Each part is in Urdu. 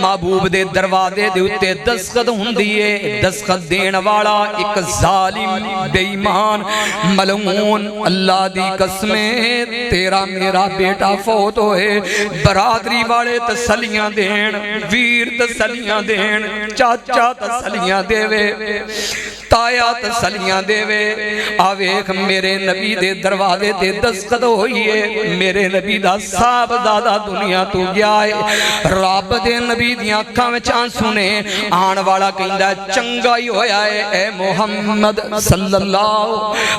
محبوب دے دروازے دے اتے دستخط ہوندی ہے، دستخط دین والا ایک ظالم بے ایمان ملعون، اللہ دی قسمیں تیرا میرا بیٹا فوت ہوئے، برادری والے تسلیاں دین، ویر تسلیاں دین، چاچا تسلیاں دے وے، تایا تسلیاں دے وے، آویک میرے نبی دے دروازے دے دستخط ہوئیے، میرے نبی دا صاحب دادا دنیا تو گیا ہے، رب دے نبی دیاں اکھاں وچ آنسو نے، آن والا کہندا چنگا ہی ہویا ہے اے محمد صلی اللہ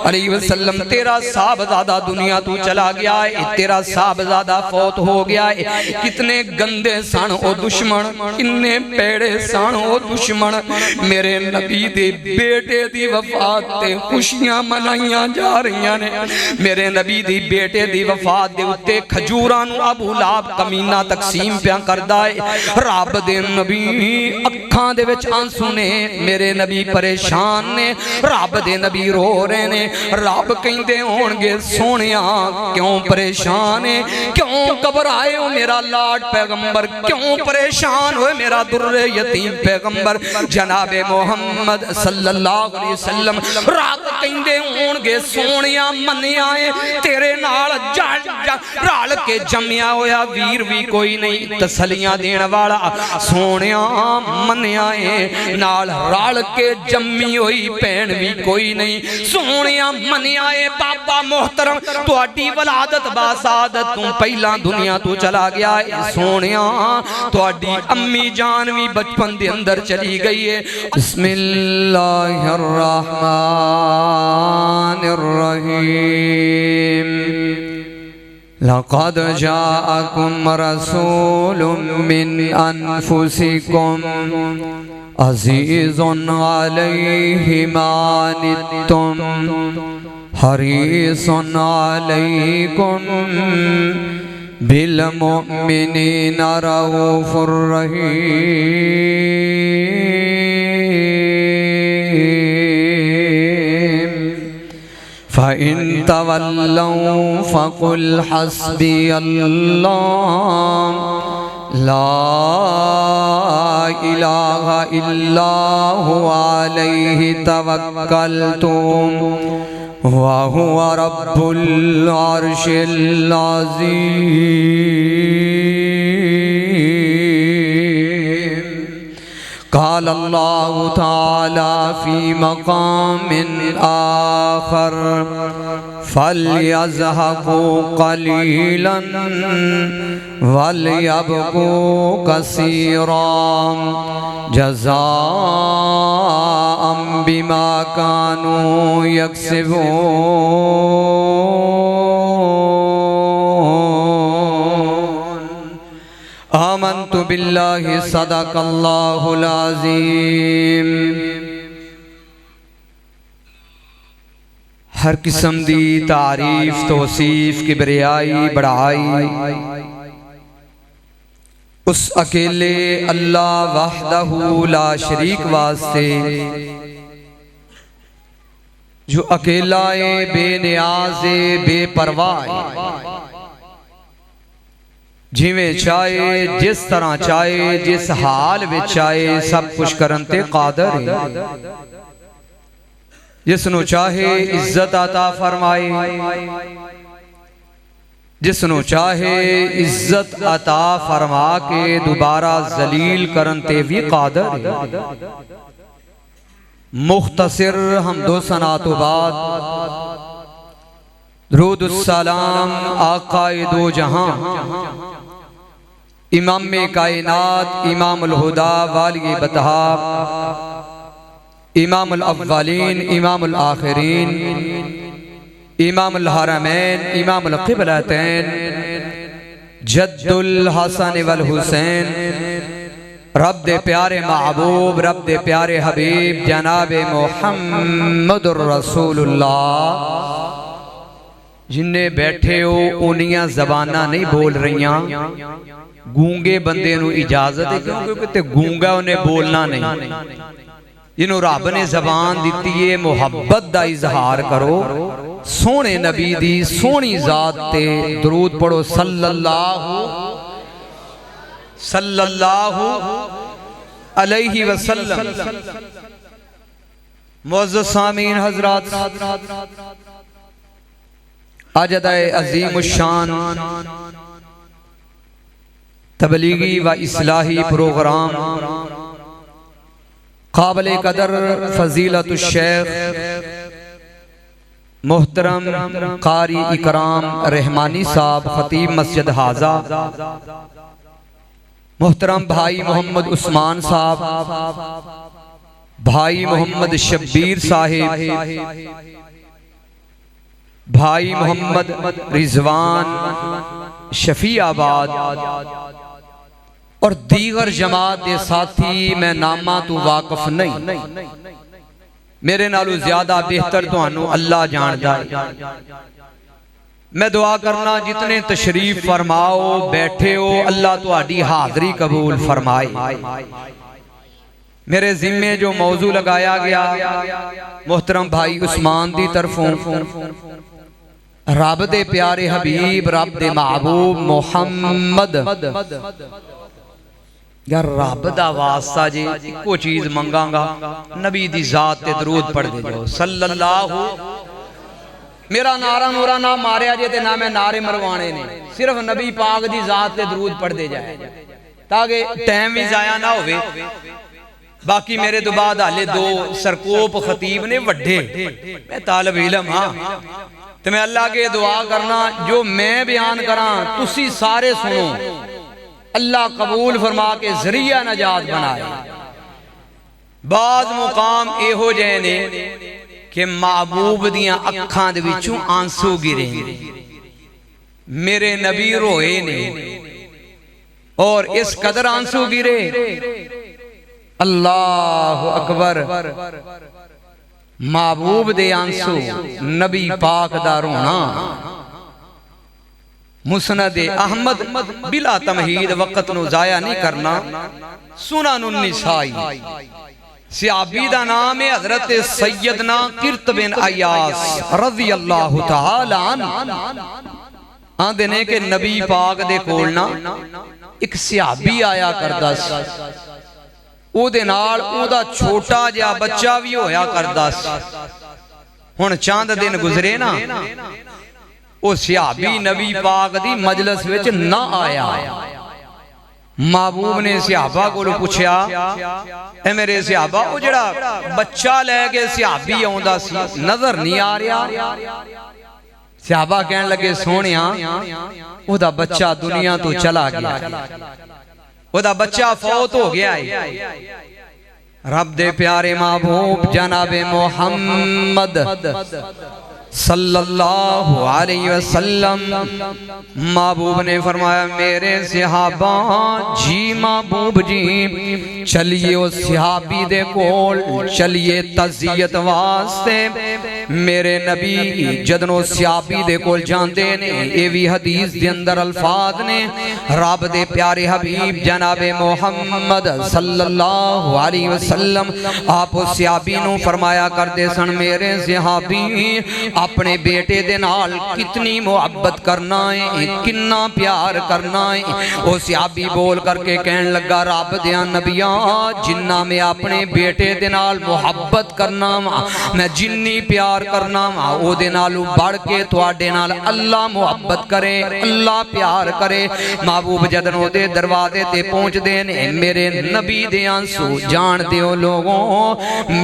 علیہ وسلم، تیرا صاحب دادا دنیا تو چلا گیا ہے، تیرا صاحب دادا فوت ہو گیا ہے، کتنے گندے سان او دشمن، کتنے پیڑے سان او دشمن، میرے نبی دے بیٹے دی وفات تے خوشیاں منائیاں جا رہیاں نے، میرے نبی دی بیٹے دی وفات دے اتے کھجوران ابو لہب کمینہ تقسیم پیاں کردہ ہے، رب دے نبی اکھاں دے وچ آنسو نے، میرے نبی پریشان نے، رب دے نبی رو رہے نے، رب کہیں دے ہونگے سونیاں کیوں پریشان ہے، کیوں گھبرائے ہو میرا لاڈ پیغمبر، کیوں پریشان ہوئے میرا در یتیم پیغمبر جناب محمد صلی اللہ علیہ وسلم، رب کہیں دے ہونگے سونیاں منیا ہے، تیرے نال رال کے جمعیا ہویا ویر بھی کوئی نہیں، تسلیاں دین والا سونیاں منیا ہے، نال رال کے جمی ہوئی پین بھی کوئی نہیں، سونیاں منیا ہے، بابا محترم تو اڈی ولادت باسادت تم پہلا دنیا تو چلا گیا ہے، سونیاں تو اڈی امی جان بھی بچپن دے اندر چلی گئی ہے، بسم اللہ الرحمن الرحیم، لقد جاءكم رسول من انفسكم عزيز عليه ما عنتم حريص عليكم بالمؤمنين رؤوف رحيم، فإن تولوا فقل حسبي الله لا إله إلا هو عليه توكلت وهو رب العرش العظيم، قال الله تعالى في مقام آخر فليضحكوا قليلا وليبكوا كثيرا جزاء بما كانوا يكسبون، آمنت بالله صدق الله العظيم۔ ہر قسم دی تعریف توصیف کبریائی بڑائی اس اکیلے اللہ وحدہ لا شریک واسطے جو اکیلا بے نیاز بے پرواہ، جویں چاہے جس طرح چاہے جس حال میں چاہے سب کچھ کرن تے قادر ہے، جس نو چاہے عزت عطا فرمائے، جس نو چاہے عزت عطا فرما کے دوبارہ ذلیل کرن تے بھی قادر ہے۔ مختصر حمد و ثنا تو بعد درود السلام آقا دو جہاں، امام کائنات، امام الہدا والی بطحا، امام الاولین امام الآخرین، امام الحرمین امام القبلتین، جد الحسن والحسین، رب دے پیارے محبوب، رب دے پیارے حبیب جناب محمد الرسول اللہ، جنہیں بیٹھے ہو انیاں زبانہ نہیں بول رہیاں، گونگے بندے نو اجازت ہے کیونکہ تے گونگا انہیں بولنا نہیں، جنہوں رب نے زبان دیتی ہے محبت دا اظہار کرو، سونے نبی دی سونی ذات تے درود پڑھو صلی اللہ صلی اللہ علیہ وسلم۔ معزز سامعین حضرات، اجدہ عظیم الشان تبلیغی و اصلاحی پروگرام قابل قدر فضیلت الشیخ محترم قاری اکرام رحمانی صاحب خطیب مسجد حاضہ، محترم بھائی محمد عثمان صاحب، بھائی محمد شبیر صاحب، بھائی محمد رضوان شفیع آباد اور دیگر جماعت دے ساتھی، میں نامہ تو واقف نہیں، میرے نالو زیادہ بہتر تو انو اللہ جان جائے۔ میں دعا کرنا جتنے تشریف فرماؤ بیٹھے ہو، اللہ تو آڈی حاضری قبول فرمائے۔ میرے ذمے جو موضوع لگایا گیا محترم بھائی عثمان دی طرفوں، رب دے پیارے حبیب، رب دے محبوب محمد، یا رب دا واسطہ جی کو چیز منگاں گا، نبی دی ذات تے درود پڑھ دے جو صلی اللہ۔ میرا نعرہ نورا نہ ماریا جے تے نہ میں نعرے مروانے نے، صرف نبی پاک دی ذات تے درود پڑھ دے جائے تاکہ ٹائم بھی ضائع نہ ہوئے۔ باقی میرے دو بعد آلے دو سرکوپ خطیب نے وڈھے، میں طالب علم ہاں، تو میں اللہ کے دعا کرنا جو میں بیان کراں تسی سارے سنو، اللہ قبول فرما کے ذریعہ نجات بنائے۔ بعض مقام اے ہو جائے نے کہ محبوب دیاں اکھاں دے وچوں آنسو گرے، میرے نبی روئے نے، اور اس قدر آنسو گرے، اللہ اکبر، محبوب دے آنسو، نبی پاک دا رونا۔ مسند احمد بلا تمہید، وقت نو ضائع نہیں کرنا، سنن النسائی، صحابی دا نام ہے حضرت سیدنا قرط بن ایاس رضی اللہ تعالی عنہ۔ آندے نے کہ نبی پاک دے کولنا ایک صحابی آیا کردا سی، او دے نال او دا چھوٹا جا بچہ بھی ہویا کردا سی۔ ہن چاند دن گزرے نا، او صحابی نبی پاک دی مجلس وچ نہ آیا۔ محبوب نے صحابہ کو پوچھیا، اے میرے صحابہ، او جڑا بچہ لے کے صحابی آوندا سی نظر نہیں آ رہا؟ صحابہ کہنے لگے سونیاں، او دا بچہ دنیا تو چلا گیا، او دا بچہ فوت ہو گیا ہے۔ رب دے پیارے محبوب جناب محمد صلی اللہ علیہ وسلم، محبوب نے فرمایا میرے صحابہ جی محبوب جی چلیے اس صحابی دے کول، چلیے تعزیت واسطے۔ میرے نبی جدنو صحابی دے کول جاندے نے، اے وی حدیث دے اندر الفاظ نے، رب دے پیارے حبیب جناب محمد صلی اللہ علیہ وسلم آپ اس صحابی نو فرمایا کردے سن، میرے صحابی اپنے بیٹے دے نال کتنی محبت کرنا ہے، کتنا پیار کرنا ہے۔ وہ صحابی بول کر کے کہنے لگا، رب دیا نبیاں جنہ میں اپنے بیٹے دے نال محبت کرنا میں جنی پیار کرنا او دے نالو بڑھ کے تواڈے نال اللہ محبت کرے، اللہ پیار کرے۔ محبوب جدنوں دے دروازے تے پہنچ دے نے، میرے نبی دے آنسو جان دیو لوگوں،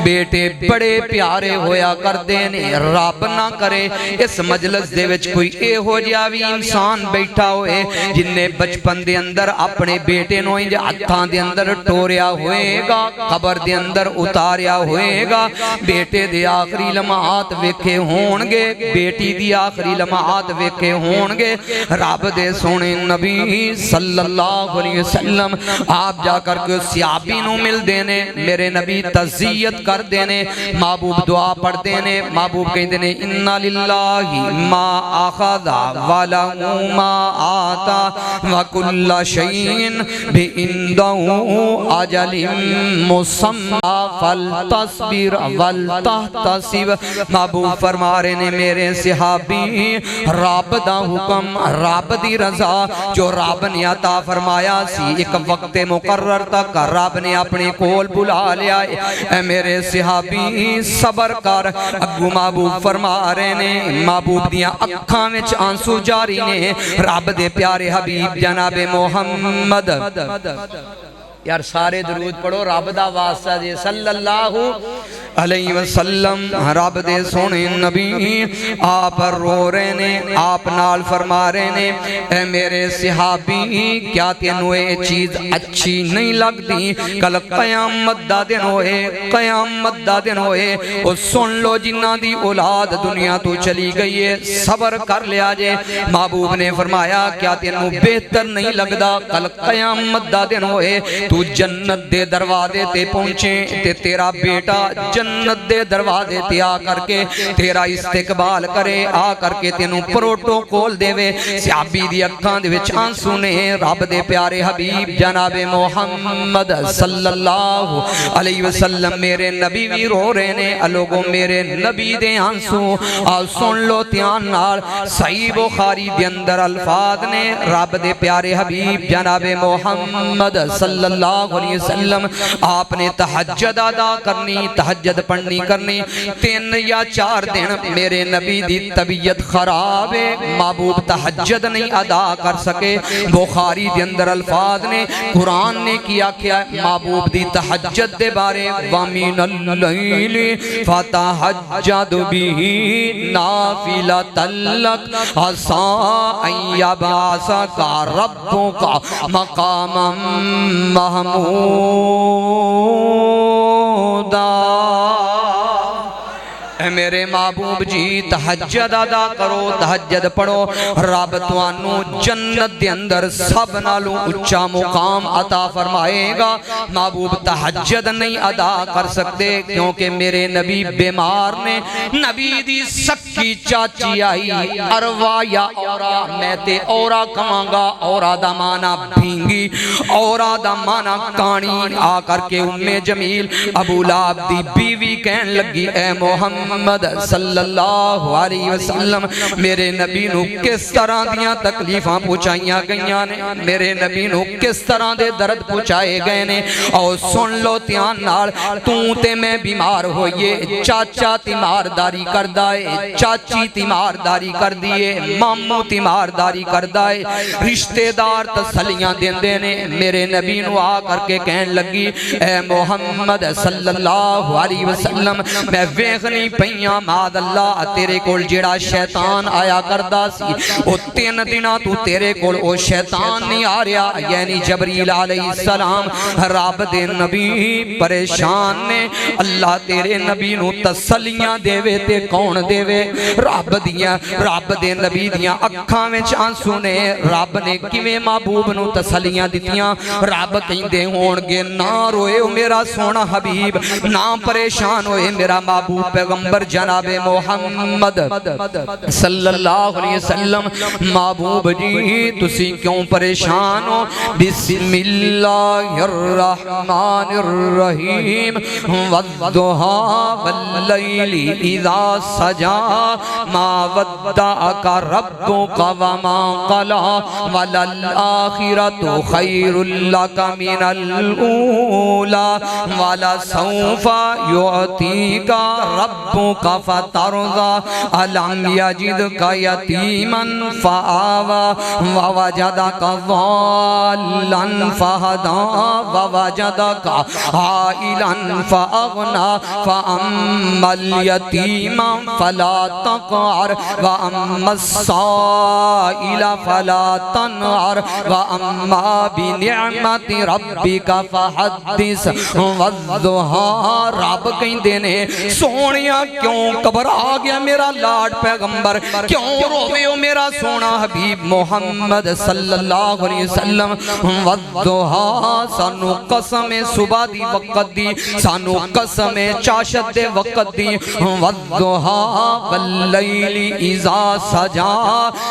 بیٹے بڑے پیارے ہویا کر دے نے۔ رب نہ کرے اس مجلس دے وچ کوئی اے ہو جیا بھی انسان بیٹھا ہوئے جن نے بچپن دے اندر اپنے بیٹے نو انج ہتھاں دے اندر ٹوریا ہوئے گا، قبر دے اندر اتاریا ہوئے گا، بیٹے دے آخری لمحات ویکھے ہون گے، بیٹی دی آخری لمحات ویکھے ہون گے۔ رب دے سونے نبی صلی اللہ علیہ وسلم آپ جا کر کے صحابی نو مل دینے، میرے نبی تعزیت کر دینے، محبوب دعا پڑھ دینے، محبوب کہیں دینے ان للہ ما اخذ ولہ ما آتا وکل شیء بعنده اجل مسمی فلتصبر ولتحتسب۔ محبوب فرما رہے نے میرے صحابی رب دا حکم رب دی رضا جو رب نے عطا فرمایا سی ایک وقت مقرر تک رب نے اپنے کول بلا لیا اے میرے صحابی صبر کر۔ اگو محبوب فرما رہے نے محبوب دیاں اکھاں وچ آنسو جاری نے رب دے پیارے حبیب جناب محمد یار سارے درود پڑھو رب دا واسطہ دے صلی اللہ علیہ وسلم رب دے سونے نبی آپ رو رہے نے آپ نال فرما رہے نے اے میرے صحابی کیا تینوں اے چیز اچھی نہیں لگ دی کل قیامت دا دن ہوئے او سن لو جنہ دی اولاد دنیا تو چلی گئی ہے صبر کر لیا جے۔ محبوب نے فرمایا کیا تینوں بہتر نہیں لگ دا کل قیامت دا دن ہوئے تو جنت دے دروازے تے پہنچے تے تیرا بیٹا جنت دے دروازے تے آ کر کے تیرا استقبال کرے آ کر کے تینوں پروٹوکول دے وے۔ صحابی دی اکھاں دے وچ آنسو نے رب دے پیارے حبیب جناب محمد صلی اللہ علیہ وسلم میرے نبی بھی رو رہے نے لوگوں میرے نبی دے آنسو سن لو دھیان نال صحیح بخاری دے اندر الفاظ نے رب دے پیارے حبیب جناب محمد صلی اللہ علیہ وسلم آپ نے تہجد ادا کرنی تہجد پڑھنی کرنی 3 یا 4 دن میرے نبی دی طبیعت خراب ہے محبوب تہجد نہیں ادا کر سکے۔ بخاری دے اندر الفاظ نے قرآن نے کیا محبوب دی تہجد دے بارے وَمِنَ اللَّيْلِ فَتَہجَدْ بِهِ نَافِلَةً لَكَ عَسَىٰ أَن يَبْعَثَكَ رَبُّكَ مَقَامًا محمودا۔ اے میرے محبوب جی تہجد ادا کرو تہجد پڑھو رب توانو جنت دے اندر سب نالوں اچھا مقام عطا فرمائے گا۔ محبوب تہجد نہیں ادا کر سکتے کیونکہ میرے نبی بیمار نے نبی دی سکی چاچی آئی اروا یا اورا میں تے اورا کمانگا اورا دا مانا بھینگی اورا دا مانا کانی آ کر کے ام جمیل ابو لہب دی بیوی کہن لگی اے محمد صلی اللہ علیہ وسلم میرے نبی نو کس طرح دیاں تکلیفاں پوچھائیاں گئیاں نے میرے نبی نو کس طرح دے درد پوچھائے گئے نے اور سن لو تیان نال تے میں بیمار ہوئیے چاچا تیمارداری کر دائے چاچی تیمارداری کر دیئے مامو تیمارداری کر دائے رشتہ دار تسلیاں دین دینے میرے نبی نو آ کر کے کہن لگی اے محمد صلی اللہ علیہ وسلم میں ویغنی پہیاں ماد اللہ تیرے کول جیڑا شیطان آیا کردہ سی او 3 دنہ تو تیرے کول او شیطان نہیں آ رہا یعنی جبریل علیہ السلام رب دے نبی پریشان نے اللہ تیرے نبی نو تسلیاں دے وے تے کون دے وے رب دے نبی دیاں اکھاں وچ آنسو نے رب نے کیویں محبوب نو تسلیاں دتیاں رب کہندے ہون گے نہ روئے او میرا سونا حبیب نہ پریشان ہوئے میرا محبوب پیغمبر جناب محمد صلی اللہ علیہ وسلم محبوب جی تسی کیوں پریشان ہو بسم اللہ الرحمن الرحیم والضحى واللیل اذا سجا ما ودعك ربك وما قلى وللآخرة خیر لك من الأولى ولسوف يعطيك ربك فترضى ألم يجدك يتيما فآوى ووجدك ضالا فهدى ووجدك عائلا فأغنى فأما اليتيم فلا تقهر وأما السائل فلا تنهر وأما بنعمة ربك فحدث والضحى رب کہیں دینے سونیاں کیوں گھبرا گیا میرا لاڈ پیغمبر، کیوں روے ہو میرا سونا حبیب محمد صلی اللہ علیہ وسلم؟ والضحا سانو قسم صبح دی وقت دی، سانو قسم چاشت دے وقت دی، والضحا واللیل اذا سجا،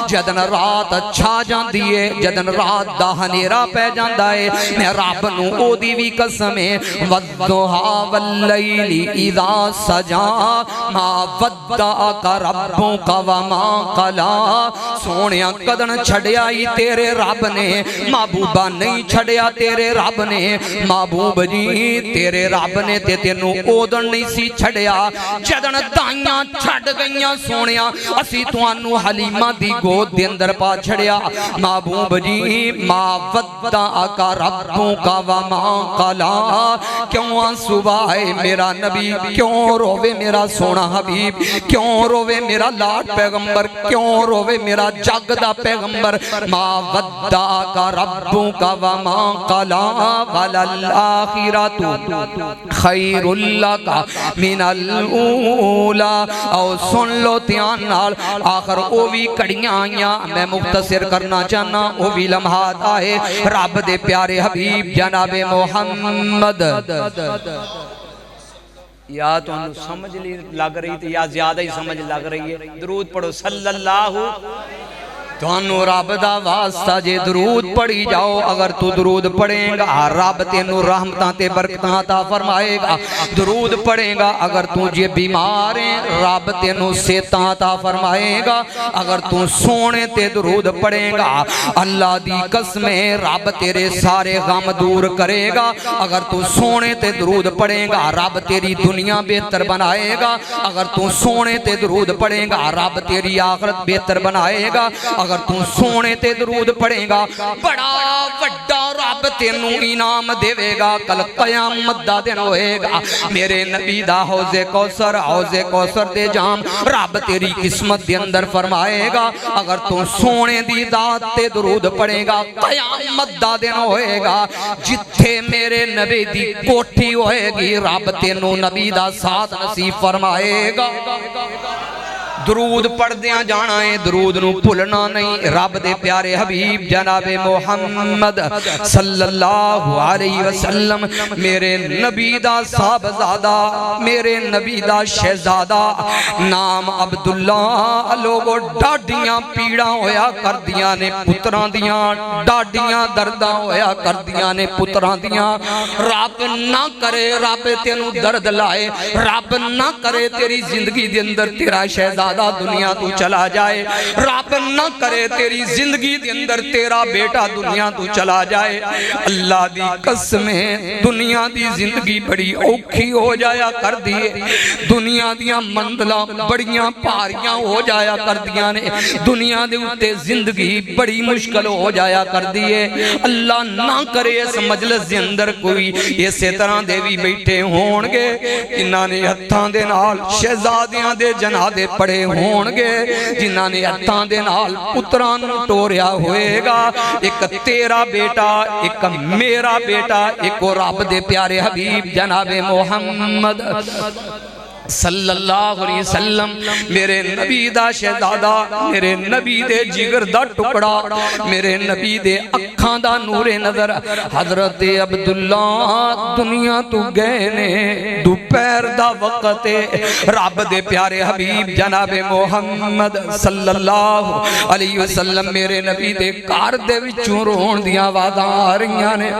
جدن رات چھا جاندی ہے، جدن رات دا ہنیرا پہ جاندا ہے، میں رب نو او دی وی قسم ہے، والضحا واللیل اذا سجا ما ودعک ربک وما قلا، سونیا قدن چھڑیا ہی تیرے رب نے، محبوبہ نہیں چھڑیا تیرے رب نے، محبوب جی تیرے رب نے تے تینوں اودن نہیں سی چھڑیا، جدن دائیاں چھڑ گئیاں سونیا اسی توانو حلیمہ دی گود دے اندر پا چھڑیا، محبوب جی ما ودعک ربک وما قلا، کیوں آنسو آئے میرا نبی، کیوں روے میرا سونا حبیب، کیوں روے میرا لاڈ پیغمبر، کیوں روے میرا جگ دا پیغمبر؟ ما ودعک ربک وما قلا وللآخرۃ خیر لک من الاولی، او سن لو دھیان نال، آخر او بھی کڑیاں آئیاں، میں مختصر کرنا چاہنا او بھی لمحات آئے، رب دے پیارے حبیب جناب محمد، یا تو انہوں سمجھ لگ رہی تھی یا زیادہ ہی سمجھ لگ رہی ہے؟ درود پڑھو صلی اللہ، تو انہوں رب دا واسطہ جے درود پڑھی جاؤ، اگر تو درود پڑھیں گا رب تینوں رحمتاں تے برکتاں عطا فرمائے گا، درود پڑھیں گا اگر تو جے بیمار ہیں رب تینوں صحتاں عطا فرمائے گا، اگر تو سونے تے درود پڑھیں گا اللہ دی قسمیں رب تیرے سارے غم دور کرے گا، اگر تو سونے تے درود پڑھیں گا رب تیری دنیا بہتر بنائے گا، اگر تو سونے تے درود پڑھیں گا رب تیری آخرت بہتر بنائے گا، اگر تو سونے تے درود پڑھیں گا بڑا وڈا رب تینوں انعام دے گا، کل قیامت دا دن ہوئے گا، میرے نبی دا حوض کوثر دے جام رب تیری قسمت دے اندر فرمائے گا، اگر تو سونے دی ذات تے درود پڑھیں گا قیامت دا دن ہوئے گا، جتھے میرے نبی دی کوٹھی ہوئے گی رب تینوں نبی دا ساتھ نصیب فرمائے گا۔ درود پڑھ دیاں جانا ہے، درود نو بھولنا نہیں، رب دے پیارے حبیب جناب محمد صلی اللہ علیہ وسلم، میرے نبی دا صاحبزادہ، میرے نبی دا شہزادہ نام عبداللہ، لوگوں ڈاڈیاں پیڑاں ہویا کر دیاں نے پتراں دیاں، ڈاڈیاں درداں ہویا کر دیاں نے پتراں دیاں، رب نہ کرے رب تینوں درد لائے، رب نہ کرے تیری زندگی دے اندر تیرا شہزادہ دنیا تو چلا جائے، رب نہ کرے تیری زندگی دے اندر تیرا بیٹا دنیا تو چلا جائے، اللہ دی قسمیں دنیا دی زندگی بڑی اوکھی ہو جایا کر دیئے، دنیا دیاں مندلہ بڑیاں پاریاں ہو جایا کر دیاں نے، دنیا دے اتے زندگی بڑی مشکل ہو جایا کر دیئے، اللہ نہ کرے اس مجلس دے اندر کوئی اسی طرح دے بھی بیٹھے ہونگے، انہاں نے ہتھاں دے نال شہزادیاں دے جنادے پڑے ہونگے، جنہاں نے ہتھاں دے نال پتران ٹوریا ہوئے گا، ایک تیرا بیٹا ایک میرا بیٹا ایک رب دے پیارے حبیب جناب محمد صلی اللہ علیہ وسلم، میرے نبی دا شہزادہ، میرے نبی دے جگر دا ٹکڑا، میرے نبی دے اکھاں دا نور نظر، حضرت عبداللہ دنیا تو گئے نے، دوپہر دا وقت رب دے پیارے حبیب جناب محمد صلی اللہ علیہ وسلم، میرے نبی دے کار دے وچوں رون دیاں آوازاں آ رہیاں نے،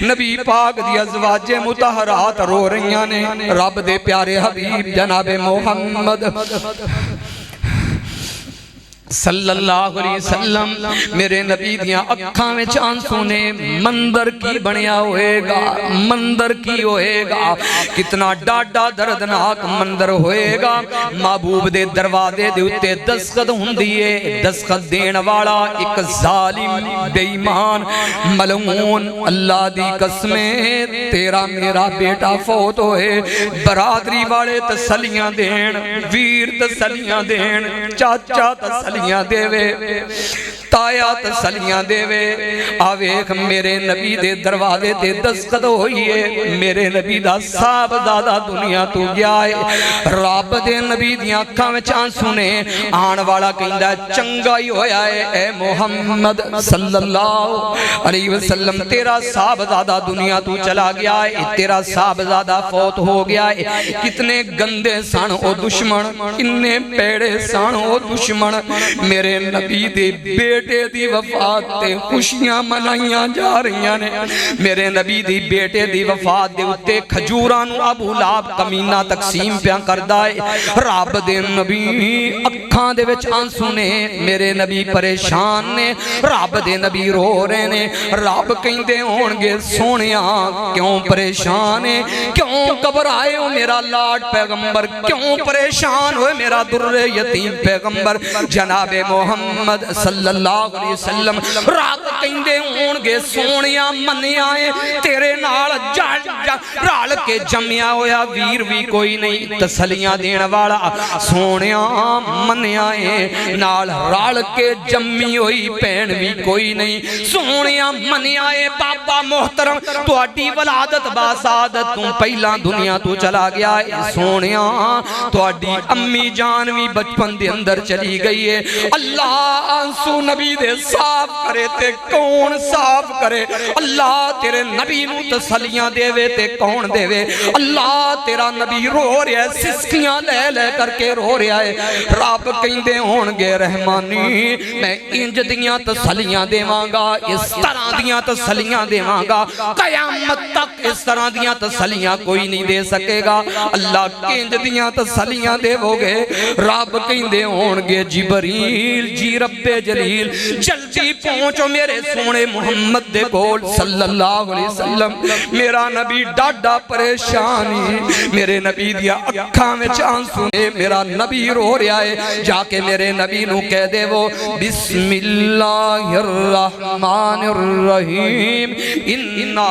نبی پاک دی ازواج مطہرات رو رہیاں نے، رب دے پیارے حبیب جناب محمد صلی اللہ علیہ وسلم، میرے نبی دیاں اکھاں میں آنسو نے، مندر کی بنیا ہوئے گا، مندر کی ہوئے گا، کتنا ڈاڈا دردناک مندر ہوئے گا، محبوب دے دروازے دے اتے دستخط ہوندیے، دستخط دین والا ایک ظالم بے ایمان ملعون، اللہ دی قسمیں تیرا میرا بیٹا فوت ہوئے، برادری والے تسلیاں دین، ویر تسلیاں دین، چاچا تسلیاں تسلیاں دے وے تایا تسلیاں دے وے آویخ میرے نبی دے دروازے تے دستخط ہوئیے میرے نبی دا صاحبزادہ دنیا تو گیا ہے رب دے نبی دیاں اکھاں وچ آنسو نے آن والا کہندا چنگا ہی ہویا ہے اے محمد صلی اللہ علیہ وسلم تیرا صاحبزادہ دنیا تو چلا گیا ہے تیرا صاحبزادہ فوت ہو گیا ہے کتنے گندے سان او دشمن کتنے پیڑے سان او دشمن میرے نبی دے بیٹے دی وفات تے خوشیاں منائیاں جا رہیاں نے میرے نبی دی بیٹے دی وفات دے اتے کھجورانو ابو لہب کمینہ تقسیم پیاں کردائے رب دے نبی اکھاں دے وچ آنسو نے میرے نبی پریشان نے رب دے نبی رو رہے نے رب کہندے ہونگے سونیاں کیوں پریشان ہے کیوں گھبرائے ہو میرا لاڈ پیغمبر کیوں پریشان ہوئے میرا در یتیم پیغمبر جناب محمد صلی اللہ علیہ وسلم رب کہندے ہونگے سونیاں منیاں تیرے نال رال کے جمعیاں ہویا ویر بھی کوئی نہیں تسلیاں دین والا سونیاں منیاں نال رال کے جمی ہوئی پین بھی کوئی نہیں سونیاں منیاں بابا محترم تو اڈی ولادت باسادت تو پہلا دنیا تو چلا گیا ہے سونیاں تو اڈی امی جان بھی بچپن دے اندر چلی گئی ہے اللہ آنسو نبی دے صاف کرے تے کون صاف کرے اللہ تیرے نبی نو تسلیاں دے وے تے کون دے وے اللہ تیرا نبی رو رہا ہے سسکیاں لے لے کر کے رو رہا ہے رب کہندے ہونگے رحمانی میں انج دیاں تسلیاں دے مانگا اس طرح دیاں تسلیاں دے مانگا قیامت تک اس طرح دیاں تسلیاں کوئی نہیں دے سکے گا اللہ کنج دیاں تسلیاں دے ہوگے رب کہندے ہونگے جبریل جی رب جلیل جلدی پہنچو میرے سونے محمد دے گول صلی اللہ علیہ وسلم میرا نبی ڈاڈا پریشانی میرے نبی دیا اکھاں میں آنسو نے میرا نبی رو رہا ہے جا کے میرے نبی نو کہہ دے وہ بسم اللہ الرحمن الرحیم انا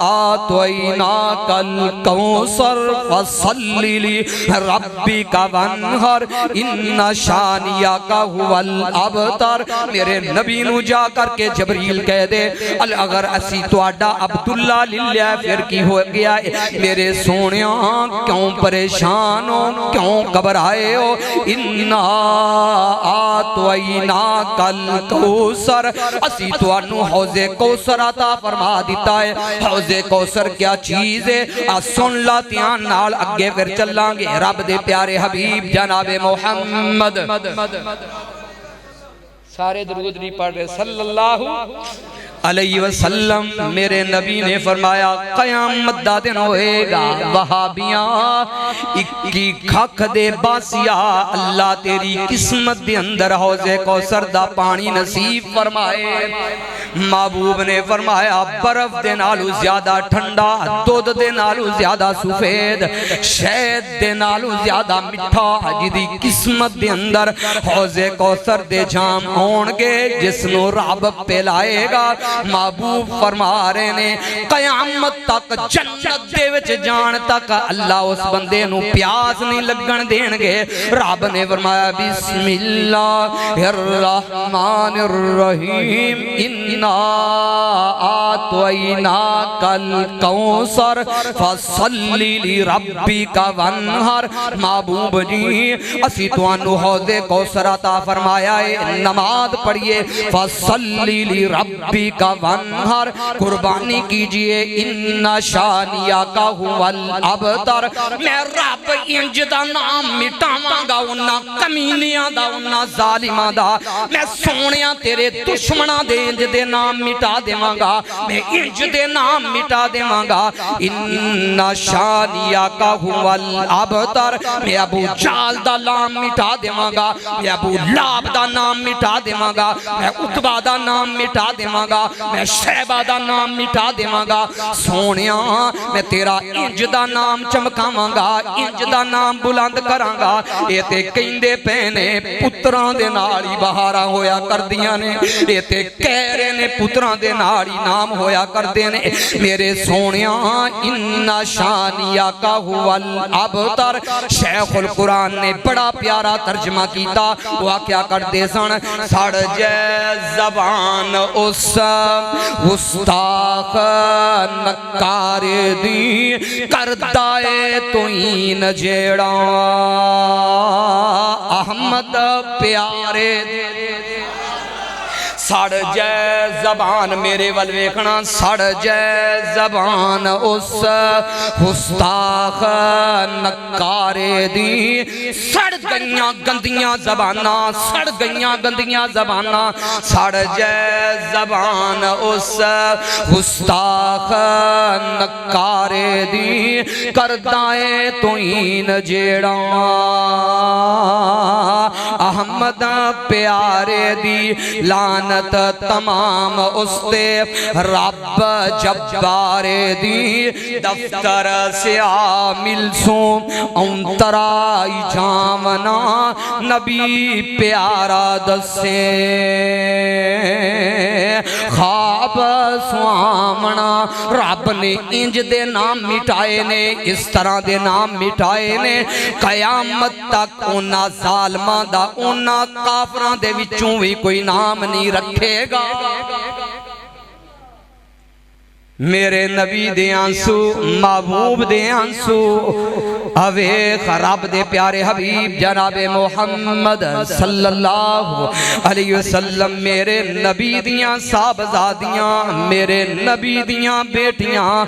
آتویناک الکوثر فصلی لی ربک وانحر ان شانیک هو الابتر میرے نبی نو جا کر کے جبریل کہہ دے اگر اسی تواڈا عبداللہ للہ پھر کی ہو گیا میرے سونیاں کیوں پریشان ہو کیوں گھبرائے ہو انا آتویناک الکوثر اسی توانو حوض کوثر عطا فرما دیتا ہے حوض کوثر کیا چیز ہے سن لا تیان نال اگے پھر چلانگے رب دے پیارے حبیب جناب محمد سارے درود نہیں پڑھ رہے صلی اللہ علیہ وسلم میرے نبی نے فرمایا قیامت دا دن ہوئے گا وہابیاں اکی کھک دے باسیا اللہ تیری قسمت دے اندر حوض کوثر دا پانی نصیب فرمائے محبوب نے فرمایا برف دے نالو زیادہ ٹھنڈا دودھ دے نالو زیادہ سفید شہد دے نالو زیادہ مٹھا جدی قسمت دے اندر حوض کوثر دے جام ہونگے جس نو رب پلائے گا محبوب فرما رہے نے قیامت تک جنت دے وچ جان تک اللہ اس بندے نو پیاس نہیں لگن دین گے رب نے فرمایا بسم اللہ الرحمن الرحیم انا آتویناک الکوثر فصلی لربک وانحر محبوب جی اسی توانو حوض کوثر عطا فرمایا ہے نماز پڑھئے فصلی لربک وانحر قربانی کیجئے ان شانیک هو الابتر میں رب انج دا نام مٹاواں گا انہاں کمینیاں دا انہاں ظالماں دا میں سونیاں تیرے دشمناں دے انج دے نام مٹا دیواں گا میں انج دے نام مٹا دیواں گا ان شانیک هو الابتر میں ابو جال دا نام مٹا دیواں گا میں ابو لہب دا نام مٹا دیواں گا میں عتبہ دا نام مٹا دیواں گا میں شہبہ دا نام مٹا دیواں گا سونیا میں تیرا انج دا نام چمکاواں گا انج دا نام بلند کراں گا اے تے کہندے پینے پتراں دے نال ہی بہاراں ہویا کردیاں نے اے تے کہہ رہے نے پتراں دے نال ہی نام ہویا کردے نے میرے سونیا ان شانیا کا هو الابتر شیخ القرآن نے بڑا پیارا ترجمہ کیتا وہ کیا کرتے سن سڑ جے زبان اس گستاخ نکار دی کردائے توین جیڑا احمد پیارے سڑ جے زبان میرے والویکھنا سڑ جے زبان اس گستاخ نکارے دی سڑ گئیاں گندیاں زبانہ سڑ گئیاں گندیاں زبانہ سڑ جے زبان اس گستاخ نکارے دی کردائے توین جیڑا احمد پیارے دی لانت تمام استے رب جبارے دی دفتر سے عامل سوں انترائی جامنا نبی پیارا دسے خواب سوامنا رب نے انج دے نام مٹائے نے اس طرح دے نام مٹائے نے قیامت تک انہا ظالمہ دا انہا کافران دے وچوں بھی کوئی نام نہیں رکھے گا میرے نبی دے آنسو محبوب دے آنسو اوے خراب دے پیارے حبیب جناب محمد صلی اللہ علیہ وسلم میرے نبی دیاں صاحبزادیاں میرے نبی دیاں بیٹیاں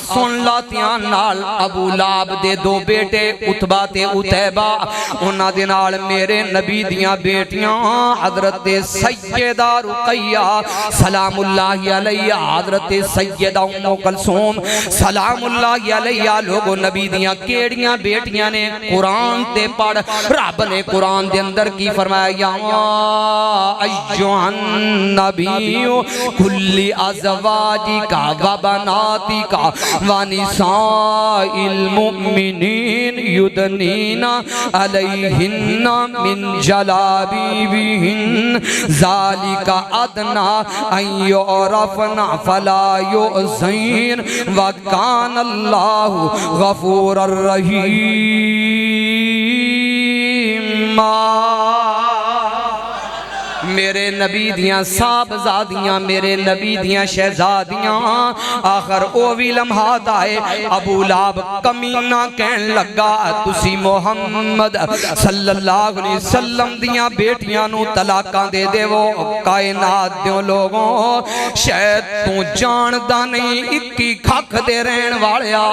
سن لاتیاں نال ابو لہب دے دو بیٹے عتبہ تے عتیبہ انہاں دے نال میرے نبی دیاں بیٹیاں حضرت سیدہ رقیہ سلام اللہ علیہ حضرت سیدہ ام کلثوم سلام اللہ علیہ لوگو نبی دیاں کیڑیاں بیٹیاں نے قرآن تے پڑھ رب نے قرآن دے اندر کی فرمایا یا ایھا النبی کل ازواجک و بناتک و نساء المؤمنین یدنین علیہن من جلابیبہن ذالک ادنا ان یعرفن فلا یؤذین وکان اللہ غفور الرحیم میرے نبی دیاں صاحبزادیاں میرے نبی دیاں شہزادیاں آخر او بھی لمحات آئے ابو لہب کمینہ کہن لگا تسی محمد صلی اللہ علیہ وسلم دیاں بیٹیاں نو طلاقاں دے دے وہ کائنات دیوں لوگوں شاید تو جاندہ نہیں اکی کھک دے رہن والیا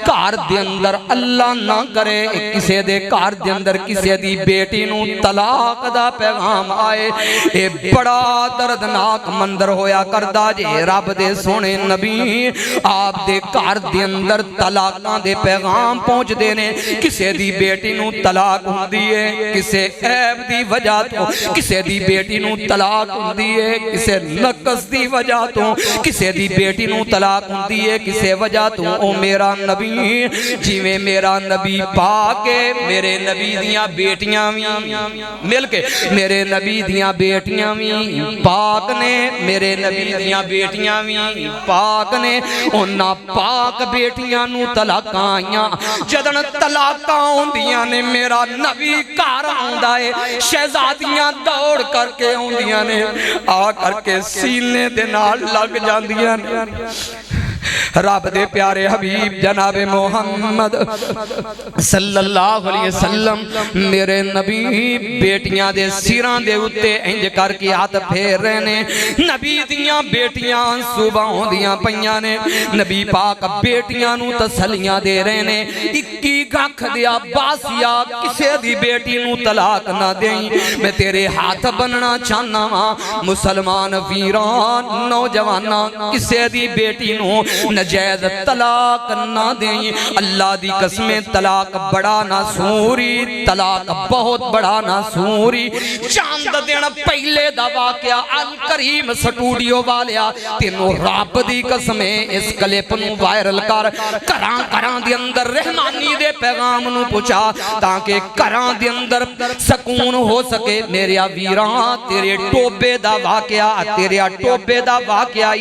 کار دے اندر اللہ نہ کرے کسے دے کار دے اندر کسے دی بیٹی نو طلاق دا پیغام آئے اے بڑا دردناک مندر ہویا کردہ جے رب دے سونے نبی آپ دے کار دے اندر طلاقاں دے پیغام پہنچ دینے کسے دی بیٹی نو طلاق ہوں دیئے کسے عیب دی وجہ تو کسے دی بیٹی نو طلاق ہوں دیئے کسے نقص دی وجہ تو کسے دی بیٹی نو طلاق ہوں دیئے کسے وجہ تو او میرا نبی جیویں میرا نبی پاکے میرے نبی دیاں بیٹیاں مل کے میرے نبی دیاں بیٹیاں پاک نے میرے نبی دیاں بیٹیاں پاک نے انہاں پاک بیٹیاں نو طلاقاں آئیاں جدن طلاقاں ہوندیاں نے میرا نبی کار آندائے شہزادیاں دوڑ کر کے ہوندیاں نے آ کر کے سینے دے نال لگ جاندیاں نے رب دے پیارے حبیب جناب محمد صلی اللہ علیہ وسلم میرے نبی بیٹیاں دے سیران دے اتے انج کر کے ہاتھ پھیر رہے نے نبی دیاں بیٹیاں صبح ہوندیاں پئیاں نے نبی پاک بیٹیاں نو تسلیاں دے رہے نے اکی گکھ دیا باسیا کسے دی بیٹی نو طلاق نہ دیں میں تیرے ہاتھ بننا چاہنا ہاں مسلمان ویران نوجوانا کسے دی بیٹی نو نجائز طلاق نہ دیں اللہ دی قسمیں طلاق بڑا نہ سوری طلاق بہت بڑا نہ سوری چاند دینا پہلے دا واقعہ الکریم سٹوڈیو والیا تینوں رب دی قسمیں اس کلپ نو وائرل کر کران دی اندر رحمانی دے پیغام نو پوچھا تاکہ کران دی اندر سکون ہو سکے میرے ویران تیرے ٹوبے دا واقعہ تیرے ٹوبے دا واقعہ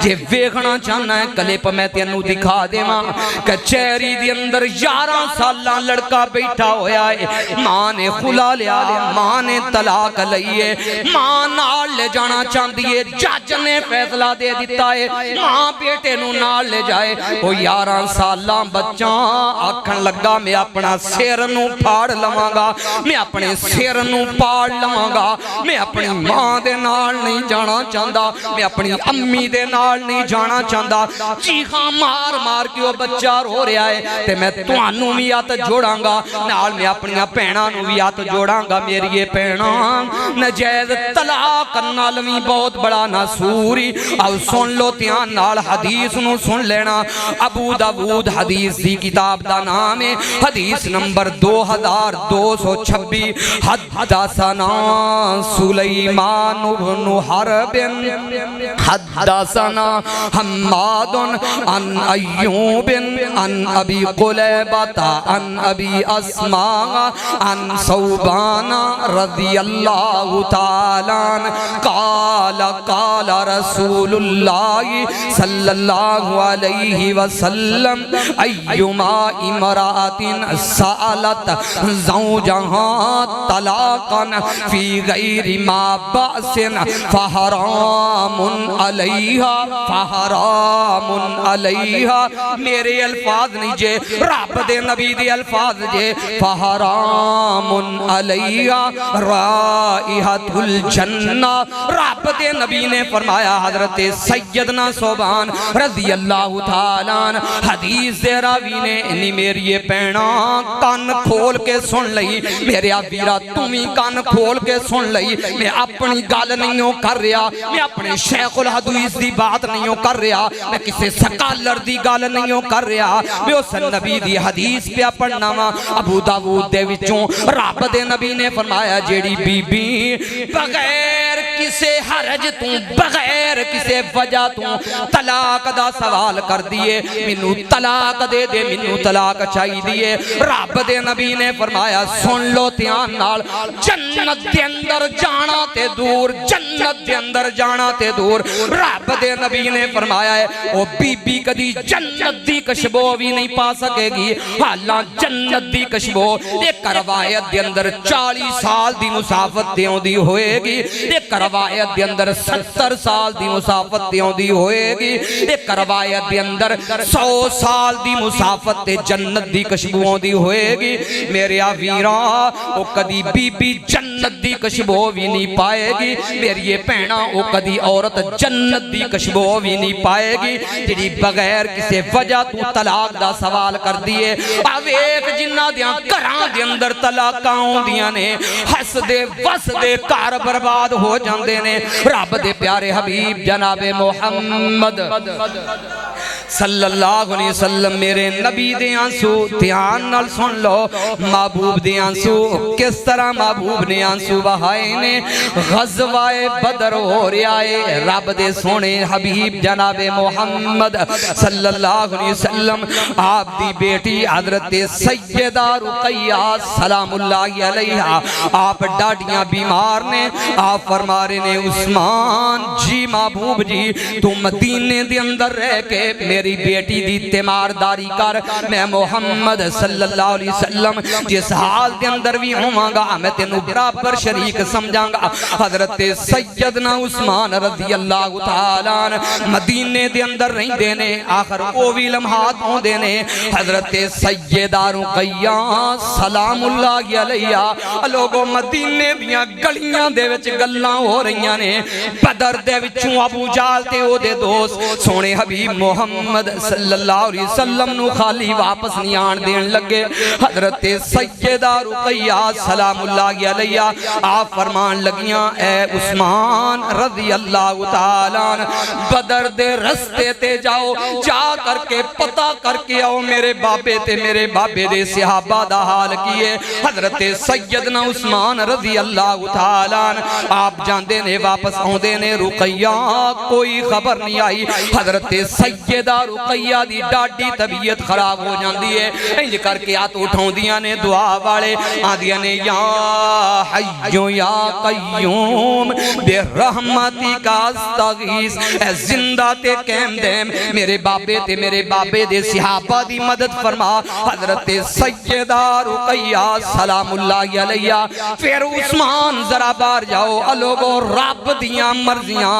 جے ویکھنا چاہنا ہے کلپ میں تینوں دکھا دے ماں کچہری دی اندر 11 سالہ لڑکا بیٹھا ہویا ہے ماں نے خلا لیا ماں نے طلاق لئیے ماں نال لے جانا چاندیے جج نے فیصلہ دے دیتا ہے ماں بیٹے نو نال لے جائے وہ 11 سالہ بچان آکھن لگا میں اپنا سیر نو پھاڑ لواں گا میں اپنے سیر نو پھاڑ لواں گا میں اپنی ماں دے نال نہیں جانا چاہندا میں اپنی امی دے نال نہیں جانا چاہندا چیخاں مار مار کے وہ بچہ رو رہا ہے تے میں توانوں بھی ہاتھ جوڑاں گا نال میں اپنی بہناں نو بھی ہاتھ جوڑاں گا میری یہ بہناں نجائز طلاق نال وی بہت بڑا ناسوری او سن لو دھیان نال حدیث نو سن لینا ابو داؤد حدیث دی کتاب دا نام ہے حدیث نمبر 2226 حدثنا سلیمان بن حرب حدثنا حماد عن ایوب عن ابی قلیبۃ عن ابی اسماء عن ثوبان رضی اللہ تعالی قال قال رسول اللہ صلی اللہ علیہ وسلم ایما امرأت سألت زوجها طلاقا فی غیر ما بأس فحرام علیہا میرے الفاظ نہیں جے رب دے نبی دے الفاظ جے فحرام علیہا رائحۃ الجنہ رب دے نبی نے فرمایا حضرت سیدنا ثوبان رضی اللہ تعالیٰ حدیث دے راوی نے انہی میری یہ پہنا کان کھول کے سن لئی میرے آبیرہ تمہیں کان کھول کے سن لئی میں اپنی گال نہیں ہوں کر رہا میں اپنے شیخ الحدیث دی بات نہیں ہوں کر رہا میں کسی سکالر دی گال نہیں ہوں کر رہا میں اس نبی دی حدیث پہ پڑھنا وا ابو داؤد دے وچوں رب دے نبی نے فرمایا جیڑی بی بی بغیر کسے حرج تو بغیر کسے وجہ تو طلاق دا سوال کر دیئے منو طلاق دے دے منو طلاق چاہی دیئے رب دے نبی نے فرمایا سن لو دھیان نال جنت دے اندر جانا تے دور جنت دے اندر جانا تے دور رب دے نبی نے فرمایا ہے او بی بی کدی جنت دی کشبو بھی نہیں پا سکے گی حالاں جنت دی کشبو ایک روایت دے اندر 40 سال دی مسافت دیوں دی ہوئے گی ایک روایت دے اندر 70 سال دی مسافت دیوں دی ہوئے گی ایک روایت دے اندر 100 سال دی مسافت تے جنت دی کشبووں دی ہوئے گی میرے آویران او کدی بی بی جنت دی کشبو بھی نہیں پائے گی میری یہ پہنا او کدی عورت جنت دی کشبو بھی نہیں پائے گی جڑی بغیر کسے وجہ تو طلاق دا سوال کر دیئے آویک جنہ دیاں کران دے اندر طلاقاں ہوں دیاں نے حس دے وس دے کار برباد ہو جاندے نے رب دے پیارے حبیب جناب محمد صلی اللہ علیہ وسلم میرے نبی دے آنسو دھیان نال سن لو محبوب دے آنسو کس طرح محبوب نے آنسو بہائے نے غزوہ بدر ہو رہا ہے رب دے سونے حبیب جناب محمد صلی اللہ علیہ وسلم آپ دی بیٹی حضرت سیدہ رقیہ سلام اللہ علیہ آپ ڈاڑیاں بیمار نے آپ فرما رہے نے عثمان جی محبوب جی تو مدینے دے اندر رہ کے میری بیٹی دی تیمارداری کر میں محمد صلی اللہ علیہ وسلم جس حال دے اندر بھی ہوں گا میں تینوں برابر شریک سمجھاں گا حضرت سیدنا عثمان رضی اللہ تعالیٰ مدینے دے اندر رہیں دینے آخر او بھی لمحات ہوں دینے حضرت سیدہ رقیہ سلام اللہ علیہ لوگوں مدینے دیاں گلیاں دے وچ گلاں ہو رہیاں نے بدر دے وچوں ابو جال تے او دے دوست سونے حبیب محمد محمد صلی اللہ علیہ وسلم نو خالی واپس نہیں آن دین لگے. حضرت سیدہ رقیہ سلام اللہ علیہ آپ فرمان لگیاں اے عثمان رضی اللہ تعالیٰ بدر دے رستے تے جاؤ, جا کر کے پتہ کر کے آؤ میرے بابے تے میرے بابے دے صحابہ دا حال کیے. حضرت سیدنا عثمان رضی اللہ تعالیٰ آپ جاندے نے واپس آندے نے, رقیہ کوئی خبر نہیں آئی. حضرت سیدہ رقیہ دی ڈاڈی طبیعت خراب ہو جاندی ہے, انج کر کے ہاتھ اٹھاؤں دیاں نے دعا والے آدیاں نے یا حیو یا قیوم بے رحمتی کا استغیث, اے زندہ تے قیم دیم میرے بابے تے میرے بابے دے صحابہ دی مدد فرما. حضرت سیدہ رقیہ سلام اللہ علیہ پھر عثمان ذرا بار جاؤ لوگوں رب دیاں مرضیاں